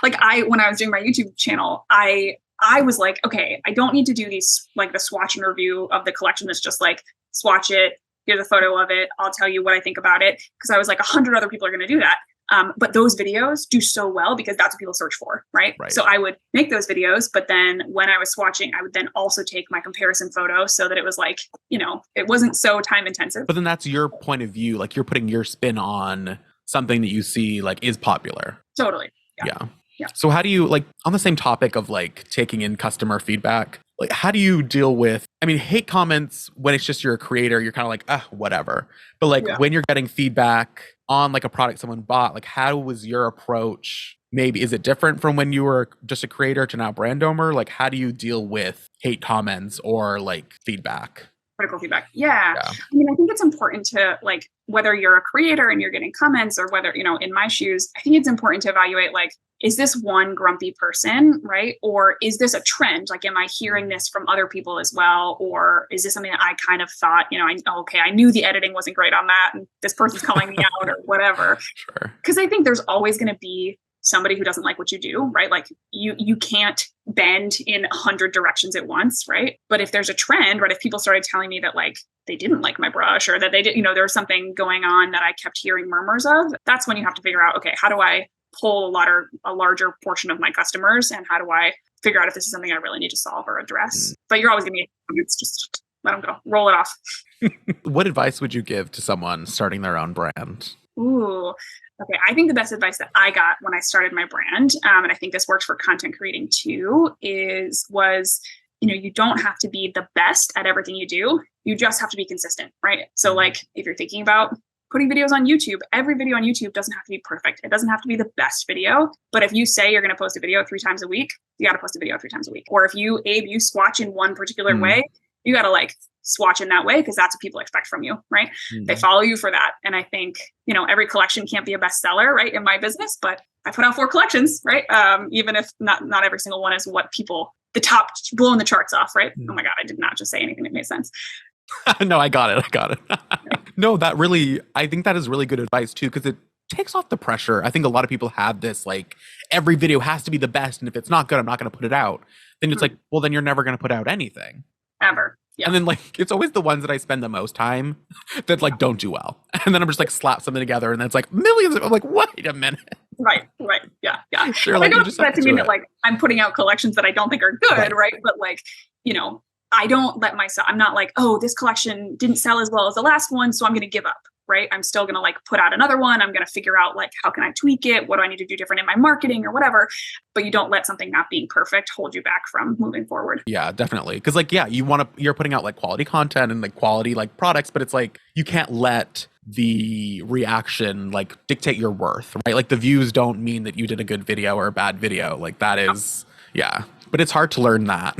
S2: Like when I was doing my YouTube channel, I was like, okay, I don't need to do these like the swatch and review of the collection. That's just like swatch it. Here's a photo of it. I'll tell you what I think about it. Because I was like 100 other people are going to do that. But those videos do so well because that's what people search for, right? So I would make those videos, but then when I was swatching, I would then also take my comparison photo so that it was like, it wasn't so time intensive.
S1: But then that's your point of view. Like you're putting your spin on something that you see like is popular.
S2: Totally.
S1: Yeah.
S2: Yeah.
S1: So how do you, like, on the same topic of like taking in customer feedback, like how do you deal with, I mean, hate comments when it's just you're a creator, you're kind of like, whatever. But like
S2: Yeah.
S1: when you're getting feedback on like a product someone bought, like how was your approach? Maybe is it different from when you were just a creator to now brand owner? Like how do you deal with hate comments or like feedback?
S2: Critical feedback. Yeah. I mean, I think it's important to, like, whether you're a creator and you're getting comments or whether, you know, in my shoes, I think it's important to evaluate, like, is this one grumpy person, right? Or is this a trend? Like, am I hearing this from other people as well? Or is this something that I kind of thought, you know, I knew the editing wasn't great on that, and this person's calling me out or whatever.
S1: Sure.
S2: Because I think there's always going to be somebody who doesn't like what you do, right? Like you can't bend in 100 directions at once, right? But if there's a trend, right? If people started telling me that like they didn't like my brush or that they did, you know, there was something going on that I kept hearing murmurs of, that's when you have to figure out, okay, how do I pull a larger portion of my customers, and how do I figure out if this is something I really need to solve or address? But you're always going to be, it's just let them go, roll it off.
S1: What advice would you give to someone starting their own brand?
S2: Ooh, okay. I think the best advice that I got when I started my brand, and I think this works for content creating too, was, you know, you don't have to be the best at everything you do. You just have to be consistent, right? So like if you're thinking about putting videos on YouTube, every video on YouTube doesn't have to be perfect. It doesn't have to be the best video. But if you say you're going to post a video 3 times a week, you got to post a video 3 times a week. Or if you swatch in one particular way, you got to like swatch in that way, because that's what people expect from you, right? They follow you for that. And I think, you know, every collection can't be a bestseller, right, in my business, but I put out 4 collections, right? Even if not every single one is what people, the top blowing the charts off, right? Oh my God, I did not just say anything that made sense.
S1: No, I got it. No, I think that is really good advice too, because it takes off the pressure. I think a lot of people have this, like, every video has to be the best, and if it's not good, I'm not going to put it out. Then it's like, well, then you're never going to put out anything.
S2: Ever. Yeah.
S1: And then like, it's always the ones that I spend the most time that like don't do well. And then I'm just like slap something together and then it's like millions of, I'm like, wait a minute.
S2: Right. Yeah.
S1: Sure,
S2: like,
S1: like,
S2: I don't expect to mean that like I'm putting out collections that I don't think are good, right? But like, you know, I don't let myself, I'm not like, oh, this collection didn't sell as well as the last one, so I'm going to give up, right? I'm still going to like put out another one. I'm going to figure out like, how can I tweak it? What do I need to do different in my marketing or whatever? But you don't let something not being perfect hold you back from moving forward.
S1: Yeah, definitely. Because like, yeah, you're putting out like quality content and like quality like products, but it's like, you can't let the reaction like dictate your worth, right? Like the views don't mean that you did a good video or a bad video. Like that is, yeah. But it's hard to learn that.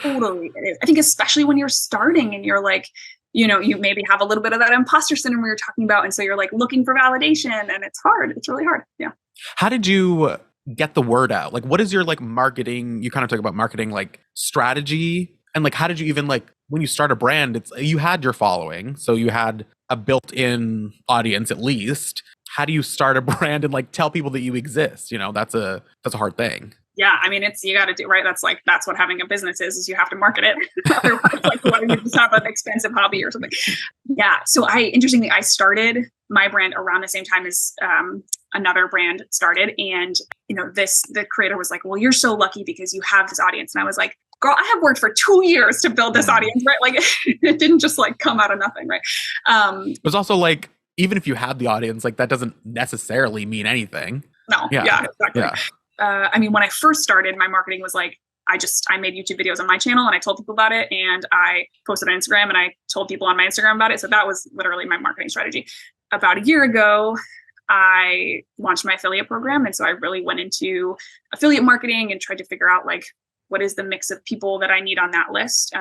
S2: Totally. It is. I think especially when you're starting and you're like, you know, you maybe have a little bit of that imposter syndrome we were talking about. And so you're like looking for validation, and it's hard. It's really hard. Yeah.
S1: How did you get the word out? Like, what is your like marketing? You kind of talk about marketing, like strategy, and like, how did you even like, when you start a brand, you had your following. So you had a built-in audience at least. How do you start a brand and like tell people that you exist? You know, that's a hard thing.
S2: Yeah, I mean, you got to do, right? That's what having a business is you have to market it. Otherwise, like, why would you just have an expensive hobby or something? Yeah. So interestingly, I started my brand around the same time as another brand started. And, you know, the creator was like, well, you're so lucky because you have this audience. And I was like, girl, I have worked for 2 years to build this audience, right? Like it didn't just like come out of nothing, right? It
S1: was also like, even if you had the audience, like that doesn't necessarily mean anything.
S2: No. Yeah, exactly. Yeah. I mean, when I first started, my marketing was like, I made YouTube videos on my channel and I told people about it, and I posted on Instagram and I told people on my Instagram about it. So that was literally my marketing strategy. About a year ago, I launched my affiliate program. And so I really went into affiliate marketing and tried to figure out like, what is the mix of people that I need on that list?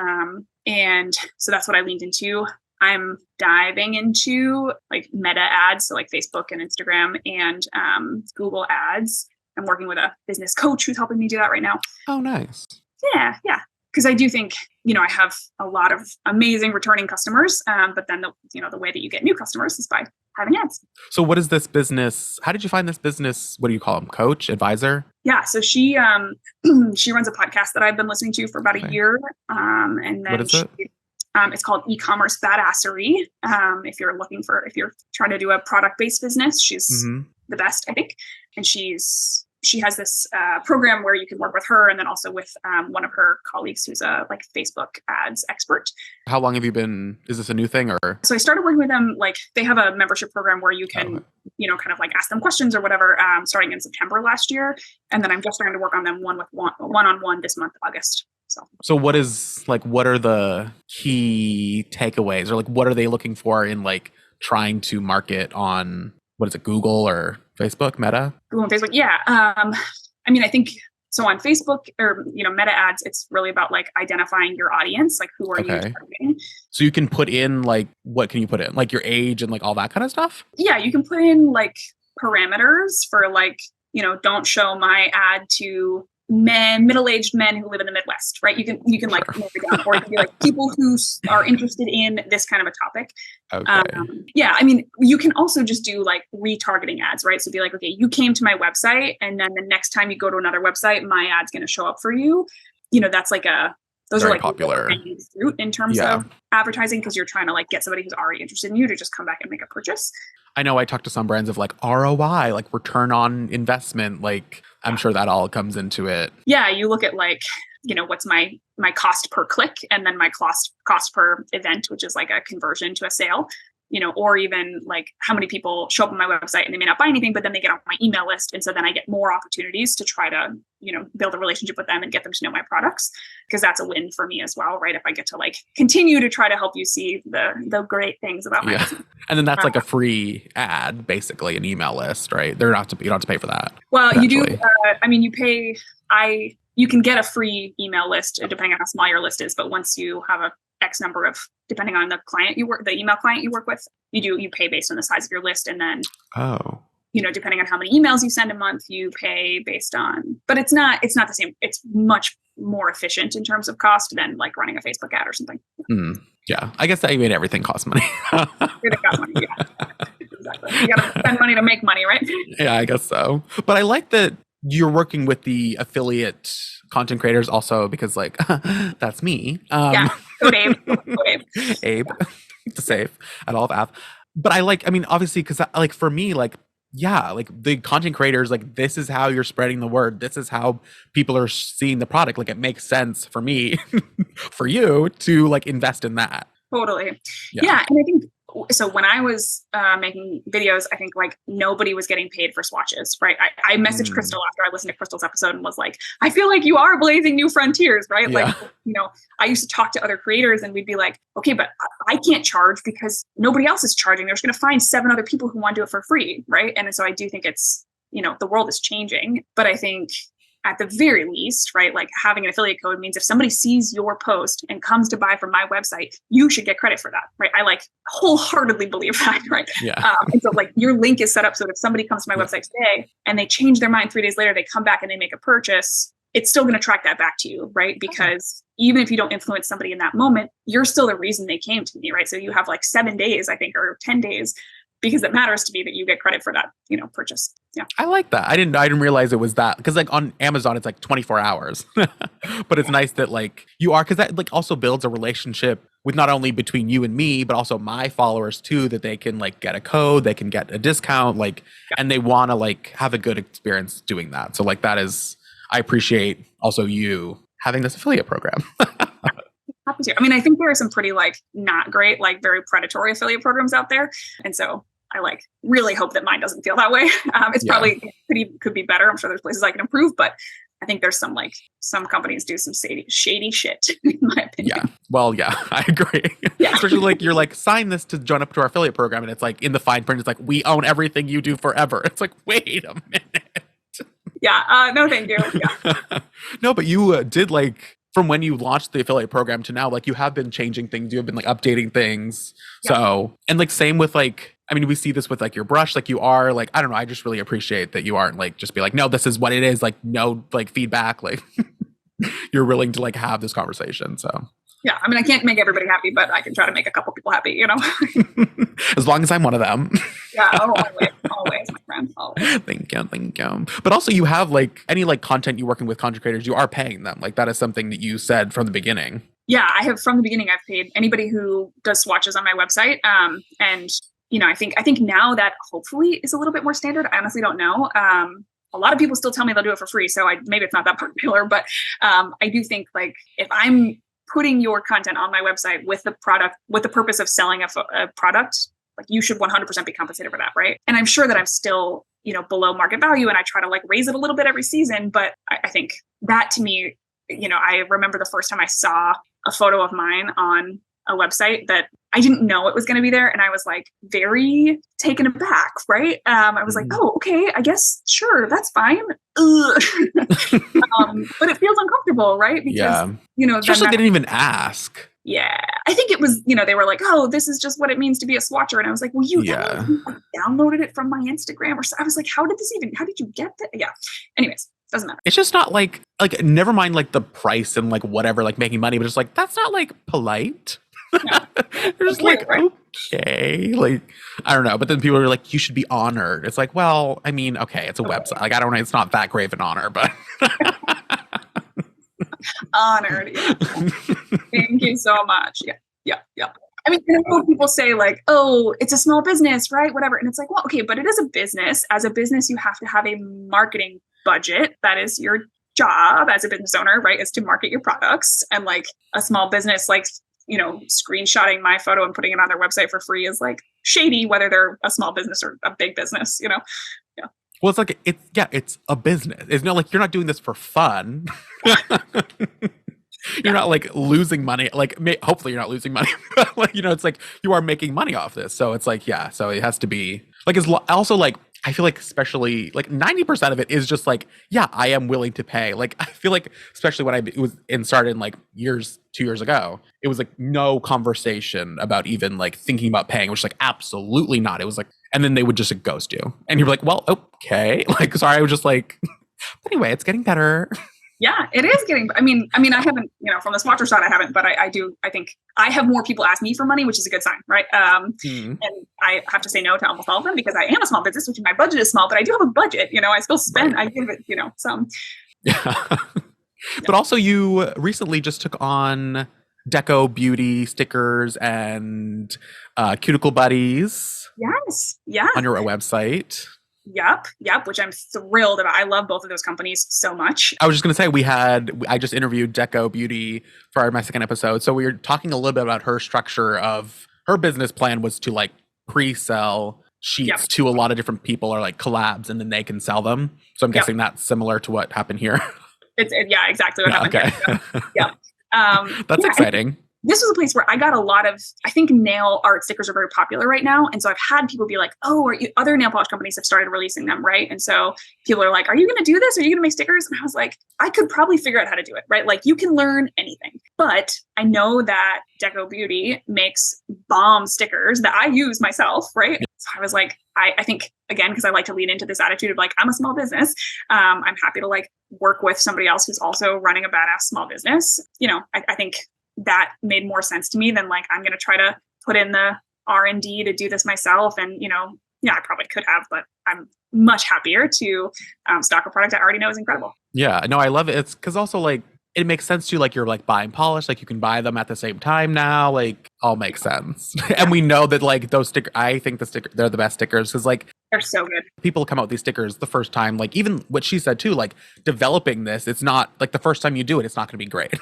S2: And so that's what I leaned into. I'm diving into like meta ads, so like Facebook and Instagram and Google ads. I'm working with a business coach who's helping me do that right now.
S1: Oh, nice.
S2: Yeah. Because I do think, you know, I have a lot of amazing returning customers, but then the way that you get new customers is by having ads.
S1: So what is this business? How did you find this business? What do you call them? Coach, advisor?
S2: Yeah. So she runs a podcast that I've been listening to for about a year. And then
S1: what is it?
S2: It's called E-commerce Badassery. If you're trying to do a product-based business, she's the best, I think. And she has this program where you can work with her and then also with one of her colleagues who's a like Facebook ads expert.
S1: How long have you been, is this a new thing or?
S2: So I started working with them, like they have a membership program where you can kind of like ask them questions or whatever, starting in September last year. And then I'm just starting to work on them one-on-one this month, August.
S1: So what are the key takeaways, or like what are they looking for in like trying to market on, what is it, Google or Facebook, Meta?
S2: Google and Facebook. Yeah. I mean, I think so on Facebook or, Meta ads, it's really about like identifying your audience, like who are you targeting?
S1: So you can put in like, what can you put in? Like your age and like all that kind of stuff?
S2: Yeah. You can put in like parameters for like, don't show my ad to middle-aged men who live in the Midwest, right? You can like narrow it down, or you can be like people who are interested in this kind of a topic.
S1: Okay.
S2: Yeah, I mean, you can also just do like retargeting ads, right? So be like, okay, you came to my website, and then the next time you go to another website, my ad's going to show up for you. That's like those
S1: Very
S2: are like
S1: popular
S2: fruit in terms of advertising, because you're trying to like get somebody who's already interested in you to just come back and make a purchase.
S1: I know I talked to some brands of like ROI, like return on investment. Like I'm sure that all comes into it.
S2: Yeah, you look at like, what's my cost per click, and then my cost per event, which is like a conversion to a sale, or even like how many people show up on my website and they may not buy anything, but then they get on my email list. And so then I get more opportunities to try to, build a relationship with them and get them to know my products, because that's a win for me as well, right? If I get to like continue to try to help you see the great things about my business.
S1: And then that's like a free ad, basically an email list, right? You don't have to pay for that.
S2: Well, you do. You pay. You can get a free email list depending on how small your list is. But once you have a X number of, depending on the email client you work with, you pay based on the size of your list. And then, depending on how many emails you send a month, you pay based on, but it's not the same. It's much more efficient in terms of cost than like running a Facebook ad or something.
S1: Yeah. I guess that made everything cost money.
S2: Everything costs money, yeah. Exactly. You got to spend money to make money, right?
S1: Yeah, I guess so. But I like that you're working with the affiliate content creators also, because like that's me.
S2: Go Abe.
S1: Abe, to save at Olive Ave. But obviously, because like for me, like the content creators, like this is how you're spreading the word. This is how people are seeing the product. Like it makes sense for me, for you to like invest in that.
S2: Totally. Yeah. And I think, so when I was making videos, I think like nobody was getting paid for swatches, right? I messaged Crystal after I listened to Crystal's episode and was like, I feel like you are blazing new frontiers, right?
S1: Yeah.
S2: Like, I used to talk to other creators and we'd be like, okay, but I can't charge because nobody else is charging. They're just going to find 7 other people who want to do it for free, right? And so I do think it's, the world is changing, but I think at the very least, right, like having an affiliate code means if somebody sees your post and comes to buy from my website, you should get credit for that, right? I like wholeheartedly believe that, right?
S1: Yeah.
S2: And so like your link is set up so that if somebody comes to my website today and they change their mind 3 days later, they come back and they make a purchase, it's still going to track that back to you, right? Because even if you don't influence somebody in that moment, you're still the reason they came to me, right? So you have like 7 days, I think, or 10 days, because it matters to me that you get credit for that, purchase. Yeah.
S1: I like that. I didn't realize it was that, because like on Amazon, it's like 24 hours, but it's nice that like you are, because that like also builds a relationship with not only between you and me, but also my followers too, that they can like get a code, they can get a discount, like, and they want to like have a good experience doing that. So like I appreciate also you having this affiliate program.
S2: Happy to. I think there are some pretty like not great, like very predatory affiliate programs out there. And so I like really hope that mine doesn't feel that way. It's probably could be better. I'm sure there's places I can improve, but I think there's some companies do some shady shit, in my opinion.
S1: Yeah. Well, yeah, I agree. Yeah. Especially like you're like, sign this to join up to our affiliate program. And it's like in the fine print, it's like, we own everything you do forever. It's like, wait a minute.
S2: Yeah. No, thank you. Yeah.
S1: No, but you did like, from when you launched the affiliate program to now, like you have been changing things, you have been like updating things. Yeah. So, and like same with like, we see this with like your brush, like you are like, I don't know, I just really appreciate that you aren't like, just be like, no, this is what it is. Like no, like feedback, like you're willing to like have this conversation. So
S2: yeah, I can't make everybody happy, but I can try to make a couple people happy,
S1: As long as I'm one of them.
S2: Yeah, always, my friend, always.
S1: Thank you. But also you have like any like content you're working with content creators, you are paying them. Like that is something that you said from the beginning.
S2: Yeah, I have from the beginning. I've paid anybody who does swatches on my website. And I think now that hopefully is a little bit more standard. I honestly don't know. A lot of people still tell me they'll do it for free, so maybe it's not that popular. But I do think like if I'm putting your content on my website with the purpose of selling a product, like you should 100% be compensated for that, right? And I'm sure that I'm still, below market value, and I try to like raise it a little bit every season. But I think that to me, I remember the first time I saw a photo of mine on a website that I didn't know it was going to be there. And I was like very taken aback, right? I was like, oh, okay, I guess, sure, that's fine. But it feels uncomfortable, right? Because,
S1: especially they didn't even ask.
S2: Yeah. I think it was, they were like, oh, this is just what it means to be a swatcher. And I was like, well, you downloaded it from my Instagram or so. I was like, how did you get that? Yeah. Anyways, doesn't matter.
S1: It's just not like never mind like the price and like whatever, like making money, but it's like, that's not like polite. Yeah. They're just like, right. Okay, like, I don't know. But then people are like, you should be honored. It's like, well, I mean, okay, it's a website. Like, I don't know. It's not that grave an honor, but.
S2: Honored. Yeah. Thank you so much. Yeah. I mean, people say like, oh, it's a small business, right? Whatever. And it's like, well, okay, but it is a business. As a business, you have to have a marketing budget. That is your job as a business owner, right? Is to market your products. And like a small business, like, screenshotting my photo and putting it on their website for free is like shady, whether they're a small business or a big business, Yeah.
S1: Well, it's like, it's a business. It's not like you're not doing this for fun. You're not like losing money. Like, hopefully you're not losing money. But like, it's like you are making money off this. So it's like, yeah. So it has to be like, it's also like, I feel like especially like 90% of it is just like, yeah, I am willing to pay. Like, I feel like, especially when it was started in like 2 years ago, it was like no conversation about even like thinking about paying, which like absolutely not. It was like, and then they would just ghost you. And you're like, well, okay. Like, sorry, I was just like, anyway, it's getting better.
S2: Yeah, it is getting, I mean, I haven't, from the swatcher side, I haven't, but I think I have more people ask me for money, which is a good sign, right? And I have to say no to almost all of them because I am a small business, which my budget is small, but I do have a budget, I still spend, right. I give it, some.
S1: Yeah. But also you recently just took on Deco beauty stickers and Cuticle buddies.
S2: Yes. Yeah.
S1: On your website.
S2: Yep. Which I'm thrilled about. I love both of those companies so much.
S1: I was just going to say I just interviewed Deco Beauty for my second episode. So we were talking a little bit about her structure of her business plan was to like pre-sell sheets to a lot of different people or like collabs and then they can sell them. So I'm guessing that's similar to what happened here.
S2: It's exactly what happened.
S1: Okay.
S2: Here.
S1: That's exciting.
S2: This was a place where I got a lot of, I think nail art stickers are very popular right now. And so I've had people be like, oh, other nail polish companies have started releasing them, right? And so people are like, are you going to do this? Are you going to make stickers? And I was like, I could probably figure out how to do it, right? Like you can learn anything. But I know that Deco Beauty makes bomb stickers that I use myself, right? So I was like, I think, again, because I like to lean into this attitude of like, I'm a small business. I'm happy to like work with somebody else who's also running a badass small business. I think that made more sense to me than like, I'm going to try to put in the R&D to do this myself. And, I probably could have, but I'm much happier to stock a product I already know is incredible.
S1: Yeah, no, I love it. It's because also like, it makes sense to like, you're like buying polish, like you can buy them at the same time now, like all makes sense. And we know that like those I think they're the best stickers because like,
S2: they're so good.
S1: People come out with these stickers the first time, like even what she said too, like developing this, it's not like the first time you do it, it's not going to be great.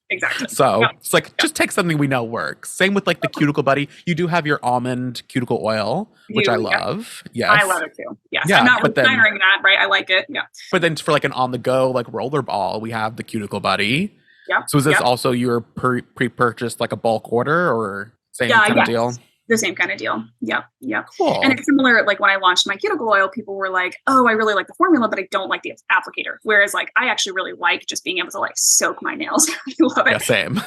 S2: Exactly.
S1: So it's like, just take something we know works. Same with like the Cuticle Buddy. You do have your almond cuticle oil, which I love. Yes.
S2: I love it too. Yes. Yeah, I'm not retiring that, right? I like it. Yeah.
S1: But then for like an on the go, like roller ball, we have the Cuticle Buddy.
S2: Yeah.
S1: So is this also your pre-purchased like a bulk order or same kind of deal?
S2: The same kind of deal. Yep.
S1: Cool.
S2: And it's similar, like when I launched my cuticle oil, people were like, oh, I really like the formula, but I don't like the applicator. Whereas like, I actually really like just being able to like soak my nails. I love it.
S1: Yeah, same.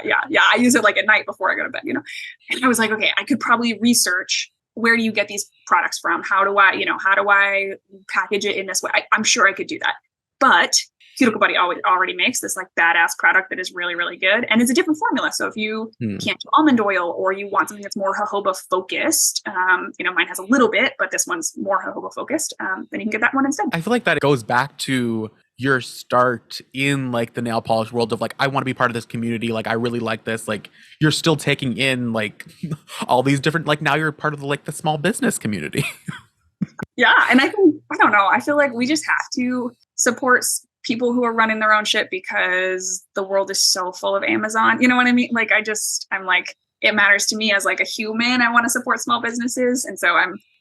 S2: Yeah. I use it like at night before I go to bed, and I was like, okay, I could probably research where do you get these products from? How do I package it in this way? I'm sure I could do that. But Cuticle Buddy already makes this like badass product that is really, really good. And it's a different formula. So if you can't do almond oil or you want something that's more jojoba focused, mine has a little bit, but this one's more jojoba focused, then you can get that one instead.
S1: I feel like that goes back to your start in like the nail polish world of like, I want to be part of this community. Like, I really like this. Like, you're still taking in like all these different, like now you're part of the small business community.
S2: Yeah. And I don't know. I feel like we just have to support people who are running their own shit because the world is so full of Amazon. You know what I mean? Like, I'm like, it matters to me as like a human. I want to support small businesses. And so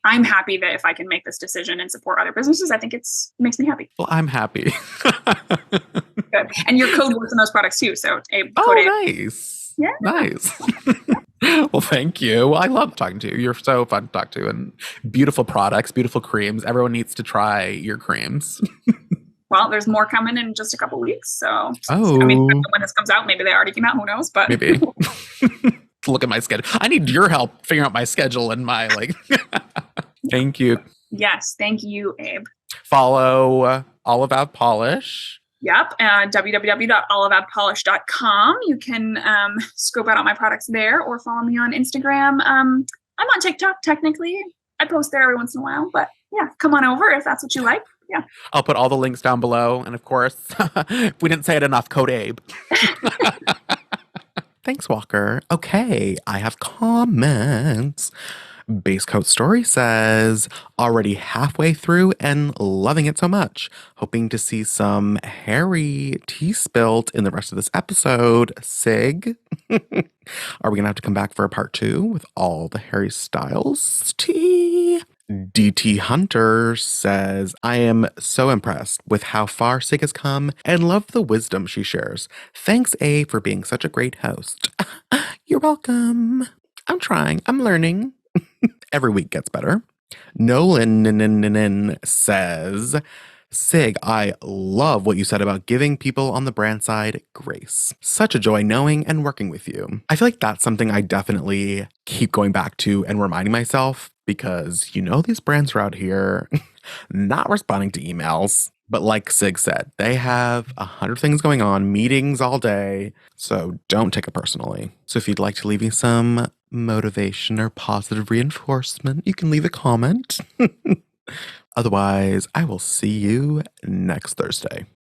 S2: I'm happy that if I can make this decision and support other businesses, I think it makes me happy.
S1: Well, I'm happy.
S2: Good. And your code works in those products too. So
S1: nice.
S2: Yeah.
S1: Nice. Well, thank you. Well, I love talking to you. You're so fun to talk to, and beautiful products, beautiful creams. Everyone needs to try your creams.
S2: Well, there's more coming in just a couple weeks. So,
S1: I
S2: mean, when this comes out, maybe they already came out. Who knows? But
S1: maybe. Look at my schedule. I need your help figuring out my schedule and my like. Thank you.
S2: Yes, thank you, Abe.
S1: Follow Olive Ave Polish.
S2: Yep, www.oliveavepolish.com. You can scope out all my products there, or follow me on Instagram. I'm on TikTok, technically. I post there every once in a while, but yeah, come on over if that's what you like. Yeah.
S1: I'll put all the links down below. And of course, if we didn't say it enough, code Abe. Thanks, Walker. Okay, I have comments. Base Coat Story says, already halfway through and loving it so much. Hoping to see some hairy tea spilt in the rest of this episode. Sig. Are we going to have to come back for a part 2 with all the Harry Styles tea? DT Hunter says, I am so impressed with how far Sig has come and love the wisdom she shares. Thanks, A, for being such a great host. You're welcome. I'm trying. I'm learning. Every week gets better. Nolan says, Sig, I love what you said about giving people on the brand side grace. Such a joy knowing and working with you. I feel like that's something I definitely keep going back to and reminding myself, because these brands are out here not responding to emails. But like Sig said, they have 100 things going on, meetings all day, so don't take it personally. So if you'd like to leave me some motivation or positive reinforcement, you can leave a comment. Otherwise, I will see you next Thursday.